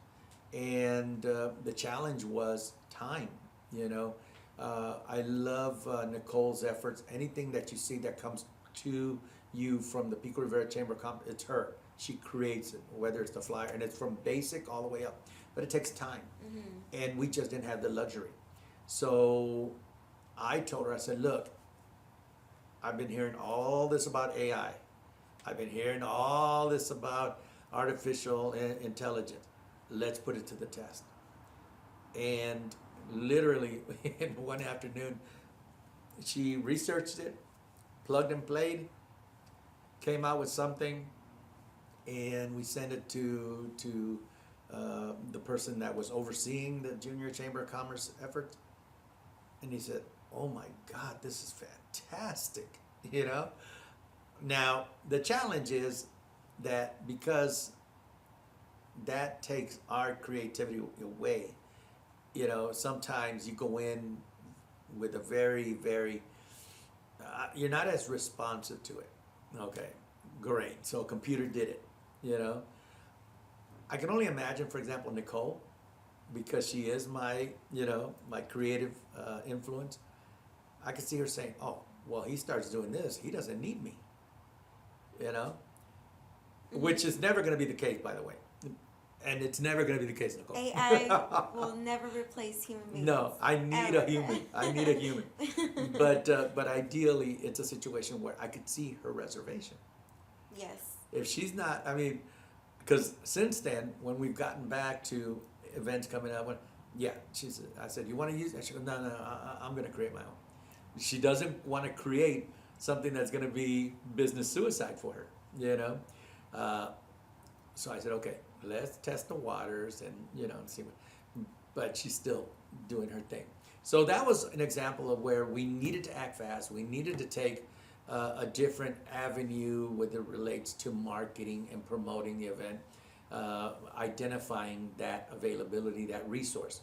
S2: And the challenge was time, you know. I love Nicole's efforts. Anything that you see that comes to you from the Pico Rivera Chamber of Commerce, it's her. She creates it, whether it's the flyer, and it's from basic all the way up. But it takes time. And we just didn't have the luxury. So I told her, I said, look, I've been hearing all this about AI. I've been hearing all this about artificial intelligence. Let's put it to the test. And literally in one afternoon, she researched it, plugged and played, came out with something, and we sent it to the person that was overseeing the Junior Chamber of Commerce effort, and he said, "Oh my God, this is fantastic!" You know. Now the challenge is that because that takes our creativity away. You know, sometimes you go in with a very, you're not as responsive to it. Okay, great. So a computer did it, you know. I can only imagine, for example, Nicole, because she is my, my creative influence. I could see her saying, "Oh, well, he starts doing this. He doesn't need me," you know, which is never going to be the case, by the way. And it's never going to be the case, Nicole.
S1: AI will never replace human beings.
S2: No, I need
S1: ever.
S2: a human. I need a human. But ideally, it's a situation where I could see her reservation.
S1: Yes.
S2: If she's not, I mean, because since then, when we've gotten back to events coming up, I said, "You want to use that?" She goes, "No, I'm going to create my own." She doesn't want to create something that's going to be business suicide for her, you know. So I said, "Okay, let's test the waters and see what." But she's still doing her thing. So that was an example of where we needed to act fast. We needed to take a different avenue with it relates to marketing and promoting the event, identifying that availability, that resource.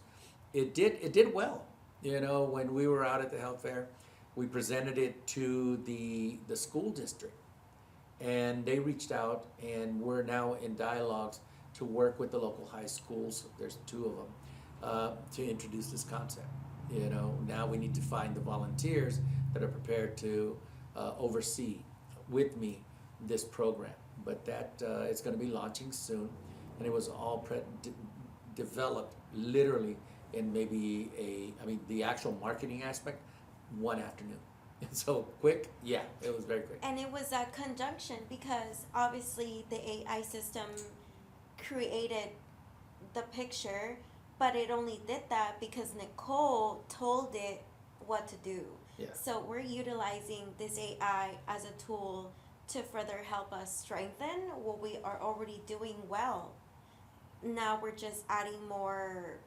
S2: It did well. When we were out at the health fair, we presented it to the school district, and they reached out, and we're now in dialogues to work with the local high schools. There's 2 of them to introduce this concept. Now we need to find the volunteers that are prepared to oversee with me this program. But that it's going to be launching soon, and it was all developed literally in maybe the actual marketing aspect, one afternoon. So quick, yeah, it was very quick.
S1: And it was a conjunction because obviously the AI system created the picture, but it only did that because Nicole told it what to do.
S2: Yeah.
S1: So we're utilizing this AI as a tool to further help us strengthen what we are already doing well. Now we're just adding more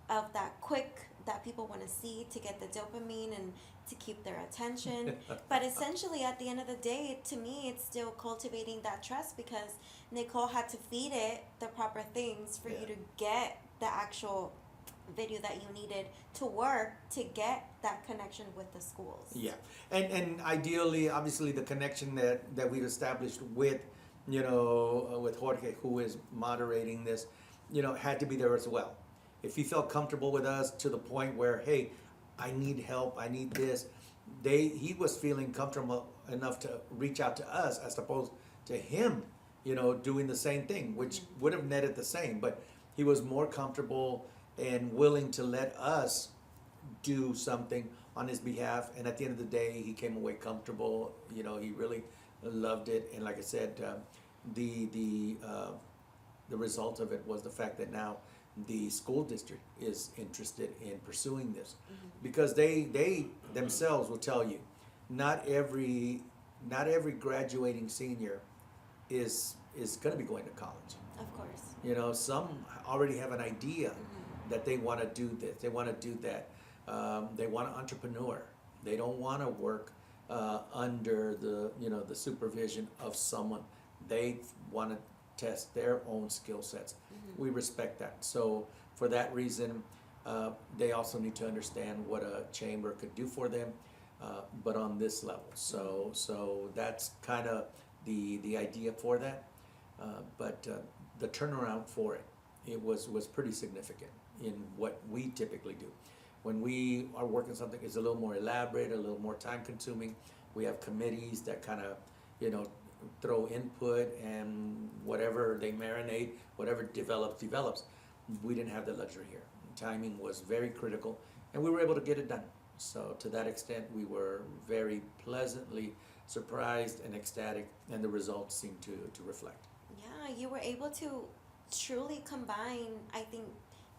S1: of that quick that people want to see to get the dopamine and to keep their attention. But essentially at the end of the day, to me, it's still cultivating that trust because Nicole had to feed it the proper things for you to get the actual video that you needed to work to get that connection with the schools.
S2: Yeah, and ideally, obviously, the connection that we've established with, with Jorge, who is moderating this, had to be there as well. If he felt comfortable with us to the point where, hey, I need help, I need this, he was feeling comfortable enough to reach out to us as opposed to him, doing the same thing, which would have netted the same, but he was more comfortable and willing to let us do something on his behalf. And at the end of the day, he came away comfortable. He really loved it. And like I said, the result of it was the fact that now the school district is interested in pursuing this, because they themselves will tell you, not every graduating senior is going to be going to college.
S1: Of course.
S2: Some already have an idea that they want to do this, they want to do that. They want an entrepreneur. They don't want to work under the supervision of someone. They want to test their own skill sets. We respect that. So for that reason, they also need to understand what a chamber could do for them, but on this level. So that's kind of the idea for that. But the turnaround for it was pretty significant in what we typically do. When we are working something, it's a little more elaborate, a little more time consuming. We have committees that kind of, throw input, and whatever they marinate, whatever develops. We didn't have the luxury here. Timing was very critical, and we were able to get it done. So to that extent, we were very pleasantly surprised and ecstatic, and the results seem to reflect.
S1: Yeah, you were able to truly combine, I think,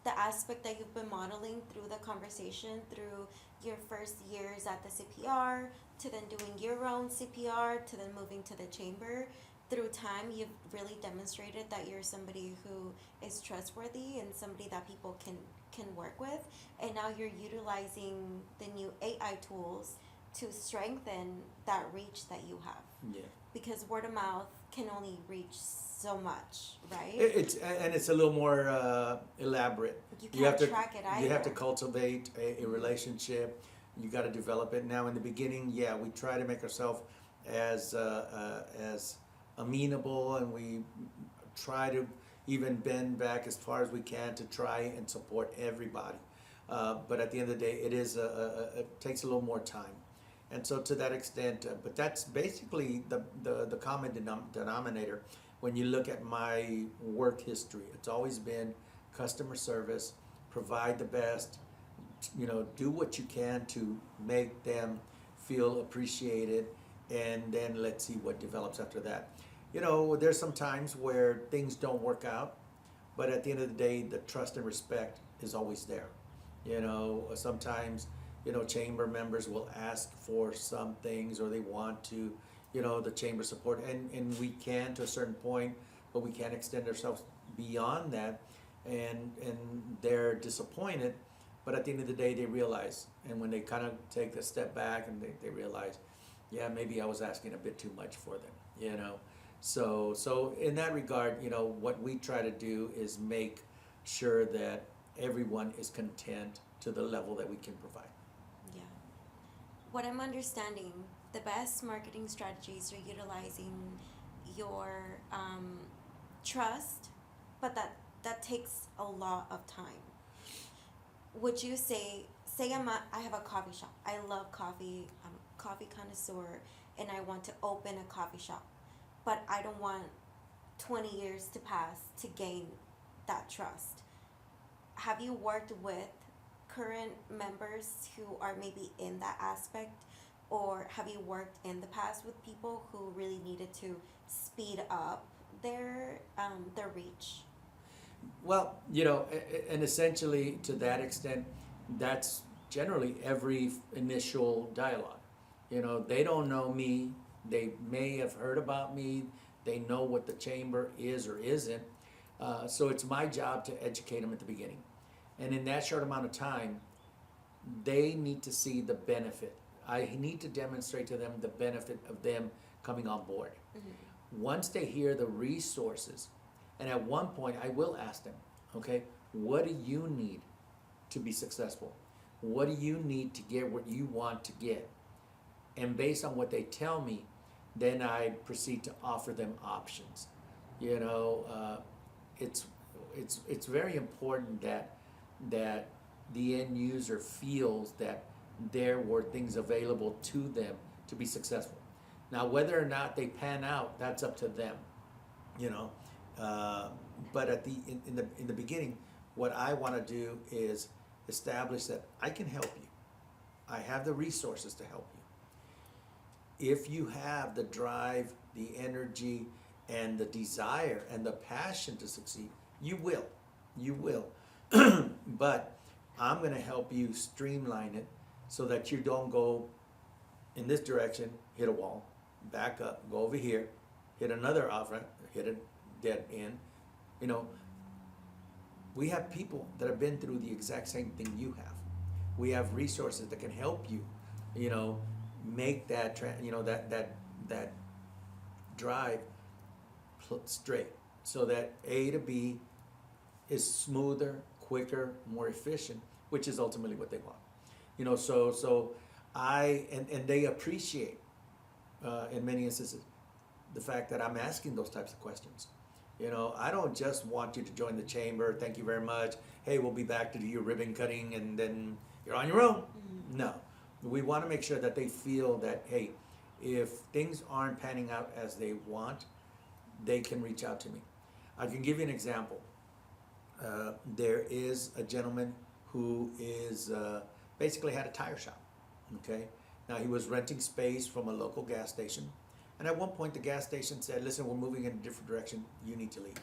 S1: the aspect that you've been modeling through the conversation, through your first years at the CPR, to then doing your own CPR to then moving to the chamber, through time you've really demonstrated that you're somebody who is trustworthy and somebody that people can work with, and now you're utilizing the new AI tools to strengthen that reach that you have,
S2: Yeah.
S1: because word of mouth can only reach so much, right?
S2: It's a little more elaborate.
S1: You
S2: You have
S1: can't
S2: to
S1: track it either.
S2: you have to cultivate a relationship. You got to develop it. Now, in the beginning, yeah, we try to make ourselves as amenable, and we try to even bend back as far as we can to try and support everybody. But at the end of the day, it takes a little more time. And so to that extent, but that's basically the common denominator when you look at my work history. It's always been customer service, provide the best, do what you can to make them feel appreciated, and then let's see what develops after that. There's some times where things don't work out, but at the end of the day, the trust and respect is always there. Sometimes, chamber members will ask for some things, or they want to, the chamber support, and we can to a certain point, but we can't extend ourselves beyond that, and they're disappointed, but at the end of the day, they realize, and when they kind of take a step back and they realize, yeah, maybe I was asking a bit too much for them, So in that regard, what we try to do is make sure that everyone is content to the level that we can provide.
S1: Yeah. What I'm understanding, the best marketing strategies are utilizing your trust, but that takes a lot of time. Would you say I have a coffee shop. I love coffee. I'm a coffee connoisseur, and I want to open a coffee shop, but I don't want 20 years to pass to gain that trust. Have you worked with current members who are maybe in that aspect, or have you worked in the past with people who really needed to speed up their reach?
S2: Well, and essentially to that extent, that's generally every initial dialogue. They don't know me. They may have heard about me. They know what the chamber is or isn't. So it's my job to educate them at the beginning. And in that short amount of time, they need to see the benefit. I need to demonstrate to them the benefit of them coming on board. Mm-hmm. Once they hear the resources, and at one point I will ask them, okay, what do you need to be successful? What do you need to get what you want to get? And based on what they tell me, then I proceed to offer them options. It's very important that the end user feels that there were things available to them to be successful. Now, whether or not they pan out, that's up to them. But in the beginning, what I want to do is establish that I can help you. I have the resources to help you. If you have the drive, the energy, and the desire and the passion to succeed, you will. You will. But I'm going to help you streamline it so that you don't go in this direction, hit a wall, back up, go over here, hit another off-ramp, hit a dead end. We have people that have been through the exact same thing you have. We have resources that can help you, make that that drive straight, so that A to B is smoother, quicker, more efficient, which is ultimately what they want. So and they appreciate in many instances the fact that I'm asking those types of questions. I don't just want you to join the chamber, thank you very much, hey, we'll be back to do your ribbon cutting and then you're on your own. Mm-hmm. No. We want to make sure that they feel that, hey, if things aren't panning out as they want, they can reach out to me. I can give you an example. There is a gentleman who is basically had a tire shop. Okay. Now he was renting space from a local gas station, and at one point the gas station said, "Listen, we're moving in a different direction. You need to leave."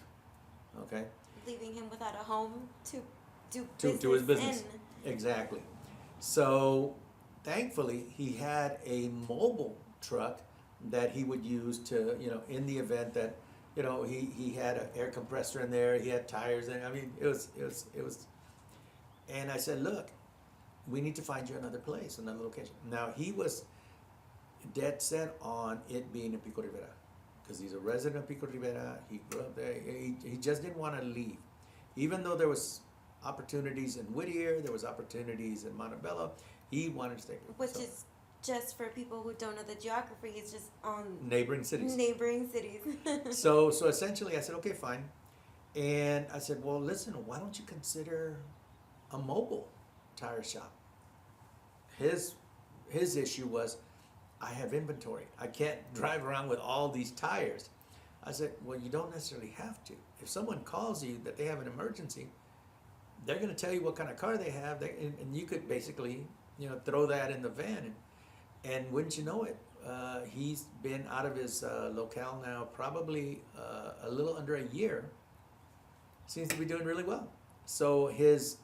S2: Okay.
S1: Leaving him without a home to do
S2: to his business. Exactly. So thankfully, he had a mobile truck that he would use to, in the event that, he had an air compressor in there, he had tires, and I mean, it was, and I said, look, we need to find you another place, another location. Now, he was dead set on it being in Pico Rivera, because he's a resident of Pico Rivera, he grew up there, he just didn't want to leave. Even though there was opportunities in Whittier, there was opportunities in Montebello, he wanted to stay.
S1: Which is, just for people who don't know the geography, it's just on
S2: neighboring cities. So essentially I said, okay, fine. And I said, well, listen, why don't you consider a mobile tire shop? His issue was, I have inventory. I can't drive around with all these tires. I said, well, you don't necessarily have to. If someone calls you that they have an emergency, they're going to tell you what kind of car they have, and you could basically, throw that in the van. And wouldn't you know it, he's been out of his locale now probably a little under a year. Seems to be doing really well. So his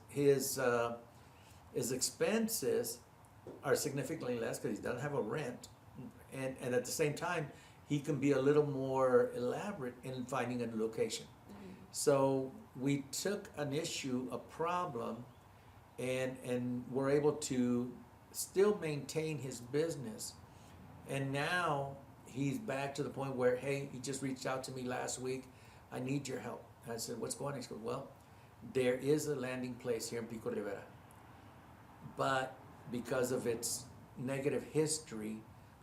S2: expenses are significantly less because he doesn't have a rent, and at the same time, he can be a little more elaborate in finding a location. Mm-hmm. So we took an issue, a problem, and were able to still maintain his business. And now he's back to the point where, hey, he just reached out to me last week, I need your help. And I said, what's going on? He said, well, there is a landing place here in Pico Rivera, but because of its negative history,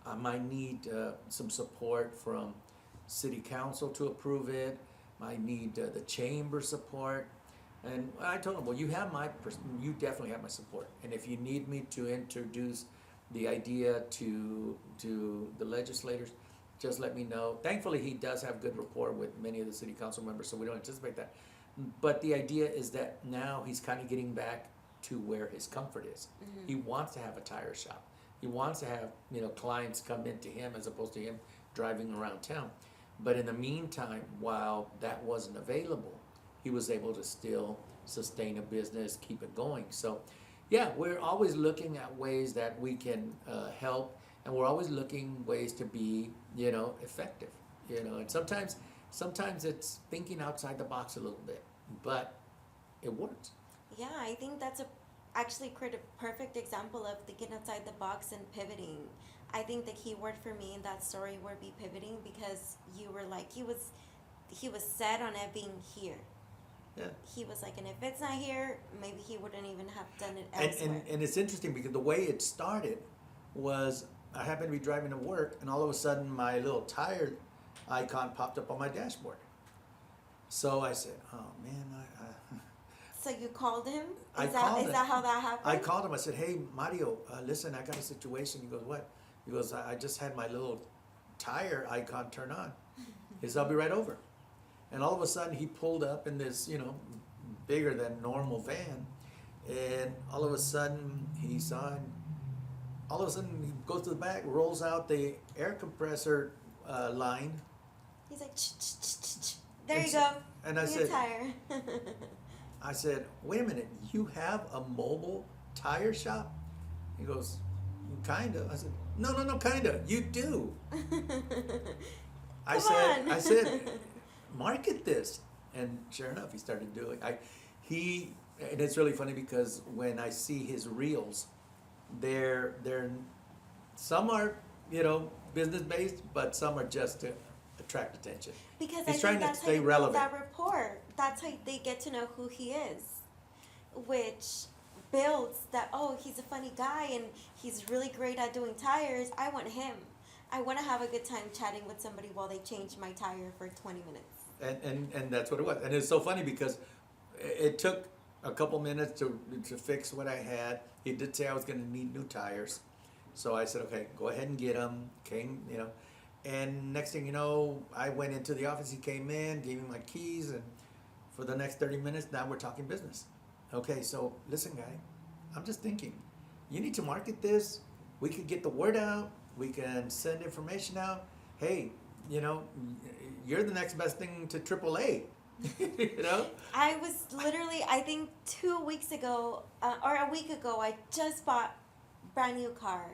S2: I might need some support from city council to approve it. I need the chamber support. And I told him, well, you definitely have my support. And if you need me to introduce the idea to the legislators, just let me know. Thankfully, he does have good rapport with many of the city council members, so we don't anticipate that. But the idea is that now he's kind of getting back to where his comfort is. Mm-hmm. He wants to have a tire shop. He wants to have, clients come into him as opposed to him driving around town. But in the meantime, while that wasn't available, he was able to still sustain a business, keep it going. So, yeah, we're always looking at ways that we can help, and we're always looking ways to be, effective. And sometimes it's thinking outside the box a little bit, but it works.
S1: Yeah, I think that's actually a perfect example of thinking outside the box and pivoting. I think the key word for me in that story would be pivoting, because you were like, he was set on it being here.
S2: Yeah.
S1: He was like, and if it's not here, maybe he wouldn't even have done it elsewhere.
S2: And it's interesting because the way it started was, I happened to be driving to work, and all of a sudden my little tire icon popped up on my dashboard. So I said, oh man,
S1: So you called him? Is
S2: called him.
S1: That how that happened?
S2: I called him. I said, hey, Mario, listen, I got a situation. He goes, what? He goes, I just had my little tire icon turn on. He said, I'll be right over. And all of a sudden, he pulled up in this, bigger than normal van. And all of a sudden, he saw him. All of a sudden, he goes to the back, rolls out the air compressor line.
S1: He's like, ch-ch-ch-ch-ch. There you go.
S2: And I
S1: New
S2: said,
S1: tire.
S2: I said, wait a minute, you have a mobile tire shop? He goes, kind of. I said, no, kind of. You do. I said, market this. And sure enough, he started doing it. And it's really funny because when I see his reels, they're some are, business based, but some are just to attract attention.
S1: Because
S2: he's
S1: I
S2: trying
S1: think that's
S2: to stay
S1: how you
S2: relevant.
S1: build that rapport. That's how they get to know who he is, which builds that, oh, he's a funny guy and he's really great at doing tires. I want him. I want to have a good time chatting with somebody while they change my tire for 20 minutes.
S2: And that's what it was. And it's so funny because it took a couple minutes to fix what I had. He did say I was going to need new tires. So I said, okay, go ahead and get them. Came, and next thing you know, I went into the office. He came in, gave me my keys, and for the next 30 minutes, now we're talking business. Okay, so listen, guy, I'm just thinking, you need to market this. We could get the word out. We can send information out. Hey, you're the next best thing to AAA.
S1: I was literally, I think 2 weeks ago or a week ago, I just bought brand new car.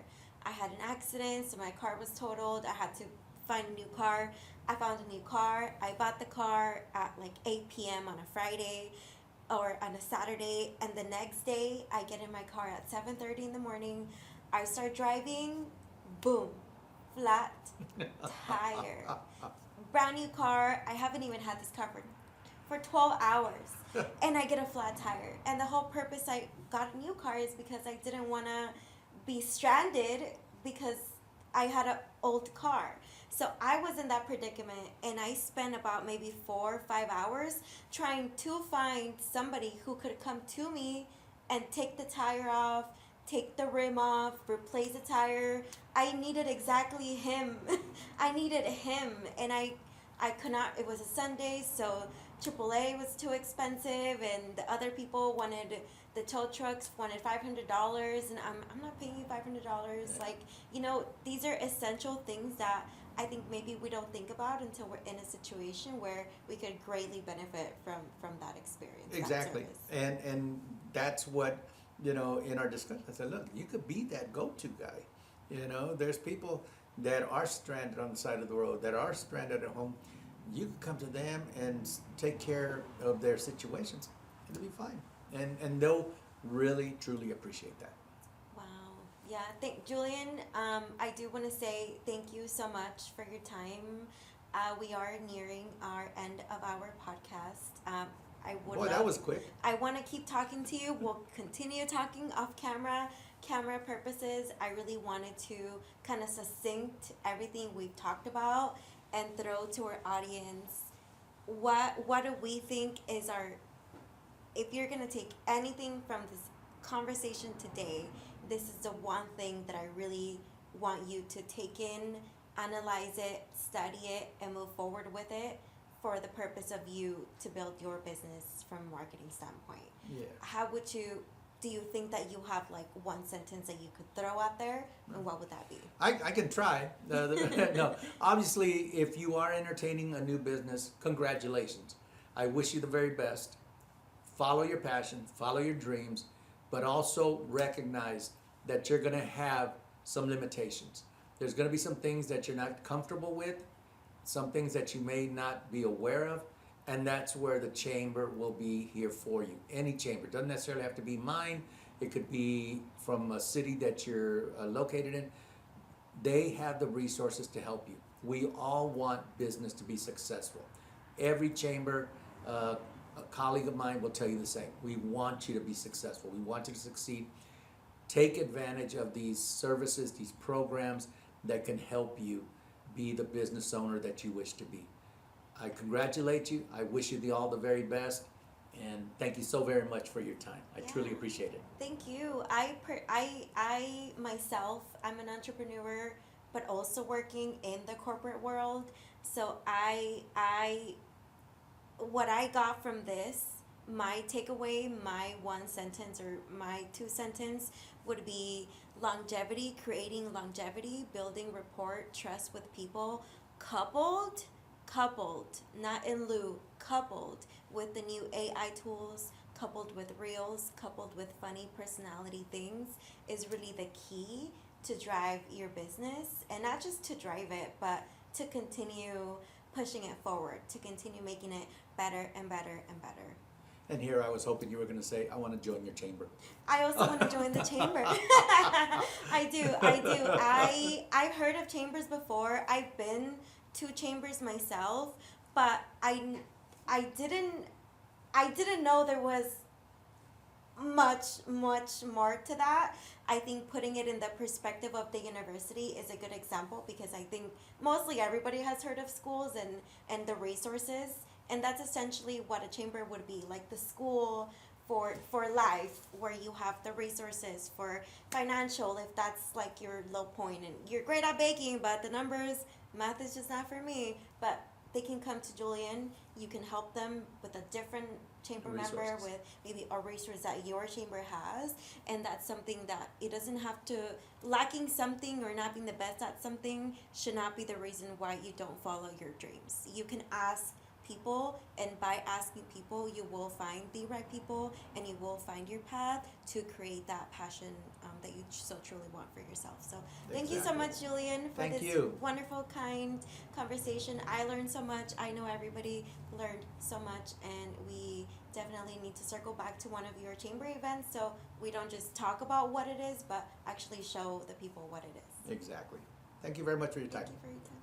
S1: I had an accident, so my car was totaled. I had to find a new car. I found a new car. I bought the car at like 8 p.m. on a Friday or on a Saturday, and the next day I get in my car at 7:30 in the morning. I start driving, boom, flat tire. Brand new car. I haven't even had this car for 12 hours, and I get a flat tire. And the whole purpose I got a new car is because I didn't want to be stranded because I had an old car. So I was in that predicament, and I spent about maybe 4 or 5 hours trying to find somebody who could come to me and take the tire off, take the rim off, replace the tire. I needed exactly him. I needed him, and I could not. It was a Sunday, so AAA was too expensive, and the other people wanted, the tow trucks wanted $500, and I'm not paying you $500.
S2: Yeah.
S1: Like, these are essential things that I think maybe we don't think about until we're in a situation where we could greatly benefit from that experience.
S2: Exactly.
S1: That service.
S2: And that's what, in our discussion, I said, look, you could be that go-to guy. There's people that are stranded on the side of the road, that are stranded at home. You can come to them and take care of their situations. It'll be fine. And they'll really, truly appreciate that.
S1: Wow. Yeah. Julian, I do want to say thank you so much for your time. We are nearing our end of our podcast.
S2: Boy, that was quick.
S1: I want to keep talking to you. We'll continue talking off camera purposes. I really wanted to kind of succinct everything we've talked about and throw to our audience what do we think is if you're going to take anything from this conversation today, this is the one thing that I really want you to take in, analyze it, study it, and move forward with it for the purpose of you to build your business from a marketing standpoint.
S2: Yeah.
S1: How would do you think that you have like one sentence that you could throw out there, and what would that be?
S2: I can try. No, obviously, if you are entertaining a new business, congratulations. I wish you the very best. Follow your passion, follow your dreams, but also recognize that you're going to have some limitations. There's going to be some things that you're not comfortable with, some things that you may not be aware of, and that's where the chamber will be here for you. Any chamber. Doesn't necessarily have to be mine. It could be from a city that you're located in. They have the resources to help you. We all want business to be successful. Every chamber, a colleague of mine will tell you the same. We want you to be successful. We want you to succeed. Take advantage of these services, these programs that can help you be the business owner that you wish to be. I congratulate you. I wish you all the very best. And thank you so very much for your time. I truly appreciate it.
S1: Thank you. I myself, I'm an entrepreneur, but also working in the corporate world. So what I got from this, my takeaway, my one sentence or my 2 sentence would be longevity, creating longevity, building rapport, trust with people, coupled, not in lieu, coupled with the new AI tools, coupled with reels, coupled with funny personality things is really the key to drive your business, and not just to drive it, but to continue pushing it forward, to continue making it better and better and better.
S2: And here I was hoping you were going to say, I want to join your chamber.
S1: I also want to join the chamber. I do. I've heard of chambers before. I've been to chambers myself, but I didn't know there was much more to that. I think putting it in the perspective of the university is a good example, because I think mostly everybody has heard of schools and the resources, and that's essentially what a chamber would be, like the school for life, where you have the resources for financial, if that's like your low point and you're great at baking, but the numbers, math is just not for me, but they can come to Julian. You can help them with a different chamber member, with maybe a resource that your chamber has, and that's something that it doesn't have to, lacking something or not being the best at something should not be the reason why you don't follow your dreams. You can ask people, and by asking people, you will find the right people, and you will find your path to create that passion that you so truly want for yourself. So thank you so
S2: Exactly.
S1: much, Julian, for
S2: Thank
S1: this
S2: you.
S1: wonderful, kind conversation. I learned so much. I know everybody learned so much, and we definitely need to circle back to one of your chamber events so we don't just talk about what it is, but actually show the people what it is.
S2: Exactly. Thank you very much for your time.
S1: Thank you for your time.